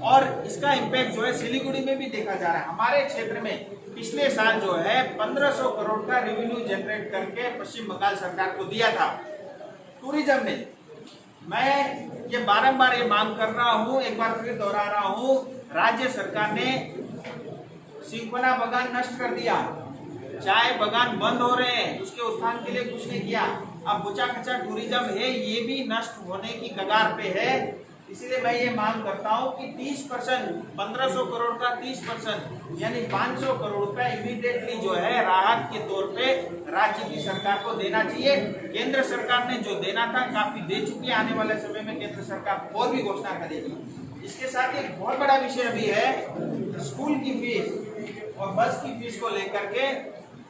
और इसका इम्पैक्ट जो है सिलीगुड़ी में भी देखा जा रहा है। हमारे क्षेत्र में पिछले साल जो है 1500 करोड़ का रेवेन्यू जनरेट करके पश्चिम बंगाल सरकार को दिया था टूरिज्म ने। मैं ये बारंबार ये मांग कर रहा हूँ, एक बार फिर दोहरा रहा हूँ, राज्य सरकार ने सिंकोना बागान नष्ट कर दिया, चाय बागान बंद हो रहे हैं, उसके उत्थान के लिए कुछ नहीं किया। अब बुचा कचा टूरिज्म है, ये भी नष्ट होने की कगार पे है। इसीलिए मैं ये मांग करता हूँ कि 30%, 1500 करोड़ का 30% यानी 500 करोड़ रुपए इमीडिएटली जो है राहत के तौर पे राज्य की सरकार को देना चाहिए। केंद्र सरकार ने जो देना था काफी दे चुकी है, आने वाले समय में केंद्र सरकार और भी घोषणा करेगी। इसके साथ एक बहुत बड़ा विषय भी है स्कूल की फीस और बस की फीस को लेकर के,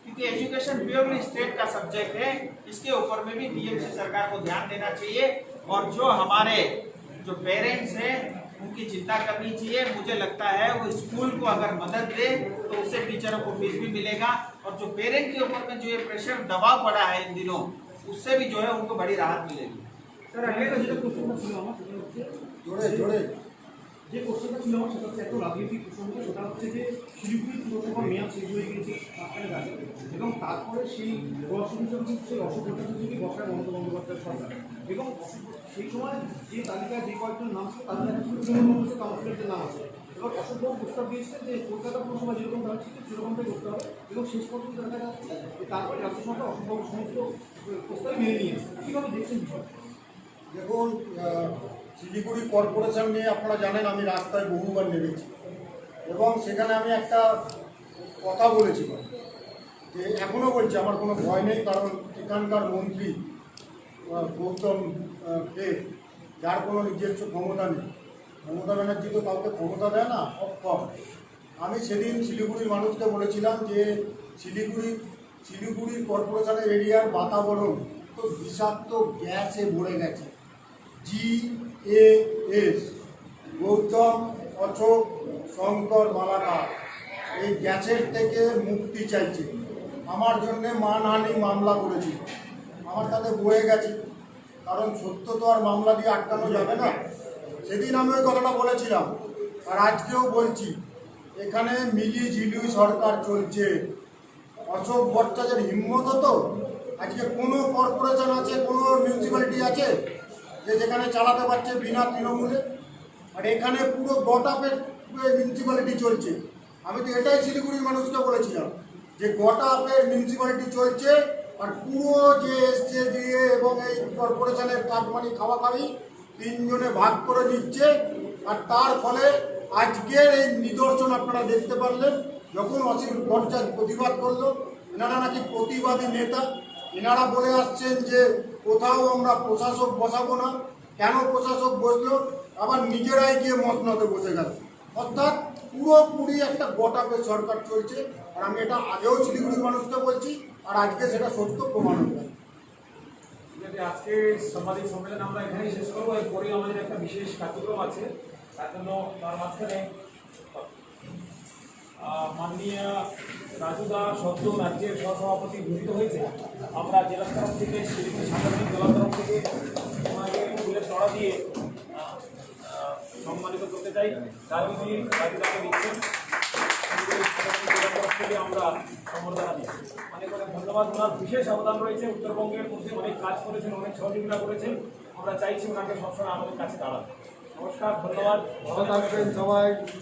क्योंकि एजुकेशन प्योरली स्टेट का सब्जेक्ट है, इसके ऊपर में भी टीएमसी सरकार को ध्यान देना चाहिए। और जो हमारे जो पेरेंट्स हैं उनकी चिंता करनी चाहिए। मुझे लगता है वो स्कूल को अगर मदद दे तो उससे टीचरों को फीस भी मिलेगा, और जो पेरेंट के ऊपर में जो ये प्रेशर दबाव पड़ा है इन दिनों, उससे भी जो है उनको बड़ी राहत मिलेगी। স্যার আগে যেটা প্রশ্নটা ছিল আমার, সেটা হচ্ছে জোরে যে কোশ্চেনটা ছিল আমার, সেটা হচ্ছে এত রাজনৈতিক প্রসঙ্গ। সেটা হচ্ছে যে শিলিগুড়ি পুরসভার মেয়াদ শেষ হয়ে গিয়েছে মাঝখানের আগে, এবং তারপরে সেই দর্শক হিসেবে কিন্তু সেই অশোক ভট্টাচার্যকে বসায় মমতা বন্দ্যোপাধ্যায়ের সরকার, এবং সেই সময় যে তালিকায় যে কয়েকজন নাম ছিল তাদের একটা ছোটো কংগ্রেসের কাউন্সিলরদের নাম আছে। এবার অশোকবাবু প্রস্তাব দিয়েছে যে কলকাতা পুরসভা যেরকম দেওয়া ছিল সেরকমটাই করতে হবে, এবং শেষ পর্যন্ত দেখা যাচ্ছে যে তারপরে রাজ্য সরকার অশোকবাবু সমস্ত প্রস্তাব মেনে নিয়েছে। কীভাবে দেখছেন বিষয়? দেখুন, শিলিগুড়ি কর্পোরেশন নিয়ে আপনারা জানেন আমি রাস্তায় বহুবার নেমেছি, এবং সেখানে আমি একটা কথা বলেছিলাম যে এখনও বলছি আমার কোনো ভয় নেই, কারণ এখানকার মন্ত্রী গৌতম দেব, যার কোনো নিজস্ব ক্ষমতা নেই। মমতা ব্যানার্জি তো কাউকে ক্ষমতা দেয় না, অক্ষম। আমি সেদিন শিলিগুড়ির মানুষকে বলেছিলাম যে শিলিগুড়ি কর্পোরেশনের এরিয়ার বাতাবরণ তো বিষাক্ত গ্যাসে ভরে গেছে। GAS গৌতম অশোক শঙ্কর মালাকার এই গ্যাসের থেকে মুক্তি চাইছে, আমার জন্যে মানহানি মামলা করেছিল। আমার তাতে বয়ে গেছে, কারণ সত্য তো আর মামলা দিয়ে আটকানো যাবে না। সেদিন আমি ওই কথাটা বলেছিলাম, আর আজকেও বলছি, এখানে মিলিঝিলি সরকার চলছে। অশোক ভট্টাচার্যের হিম্মত হতো আজকে কোনো কর্পোরেশন আছে, কোনো মিউনিসিপ্যালিটি আছে যে যেখানে চালাতে পারছে বিনা তৃণমূলে? আর এখানে পুরো গটাপের মিউনিসিপ্যালিটি চলছে। আমি তো এটাই শিলিগুড়ির মানুষকে বলেছিলাম যে গটাপের মিউনিসিপ্যালিটি চলছে, আর পুরো যে এসছে দিয়ে এবং এই কর্পোরেশনের কাটমানি খাওয়াখাওয়ি তিনজনে ভাগ করে নিচ্ছে। আর তার ফলে আজকের এই নিদর্শন আপনারা দেখতে পারলেন। যখন অসীম ভট্টাচার্য প্রতিবাদ করলো, এনারা নাকি প্রতিবাদী নেতা, এনারা বলে আসছেন যে কোথাও আমরা প্রশাসক বসাবো না। কেন প্রশাসক বসলো? আবার নিজেরাই গিয়ে মসনদে বসে গেল। অর্থাৎ পুরোপুরি একটা গটাপের সরকার চলছে। আর আমি এটা আগেও শিলিগুড়ির মানুষকে বলছি, আর আজকে সেটা সত্য প্রমাণ হয়ে আজকে সাংবাদিক সম্মেলন আমরা এখানেই শেষ করবো। এরপরে আমাদের একটা বিশেষ কার্যক্রম আছে, তার জন্য তার মাঝখানে মাননীয় রাজুদা সদ্য রাজ্যের সহসভাপতি ঘোষিত হয়েছে। আমরা জেলার তরফ থেকে শিলিগুড়ি সাংগঠনিক দলের তরফ থেকে ওনাকে ফুলের চড়া দিয়ে সম্মানিত করতে চাই। রাজুজি রাজুদাকে দিচ্ছেন, শিলিগুড়ি সাংগঠনিক দলের তরফ থেকে আমরা সম্বর্ধনা দিচ্ছি। অনেক অনেক ধন্যবাদ। ওনার বিশেষ অবদান রয়েছে, উত্তরবঙ্গের মধ্যে অনেক কাজ করেছেন, অনেক সহযোগিতা করেছেন। আমরা চাইছি ওনাকে সবসময় আমাদের কাছে দাঁড়ান। নমস্কার, ধন্যবাদ, ভালো থাকবেন সবাই।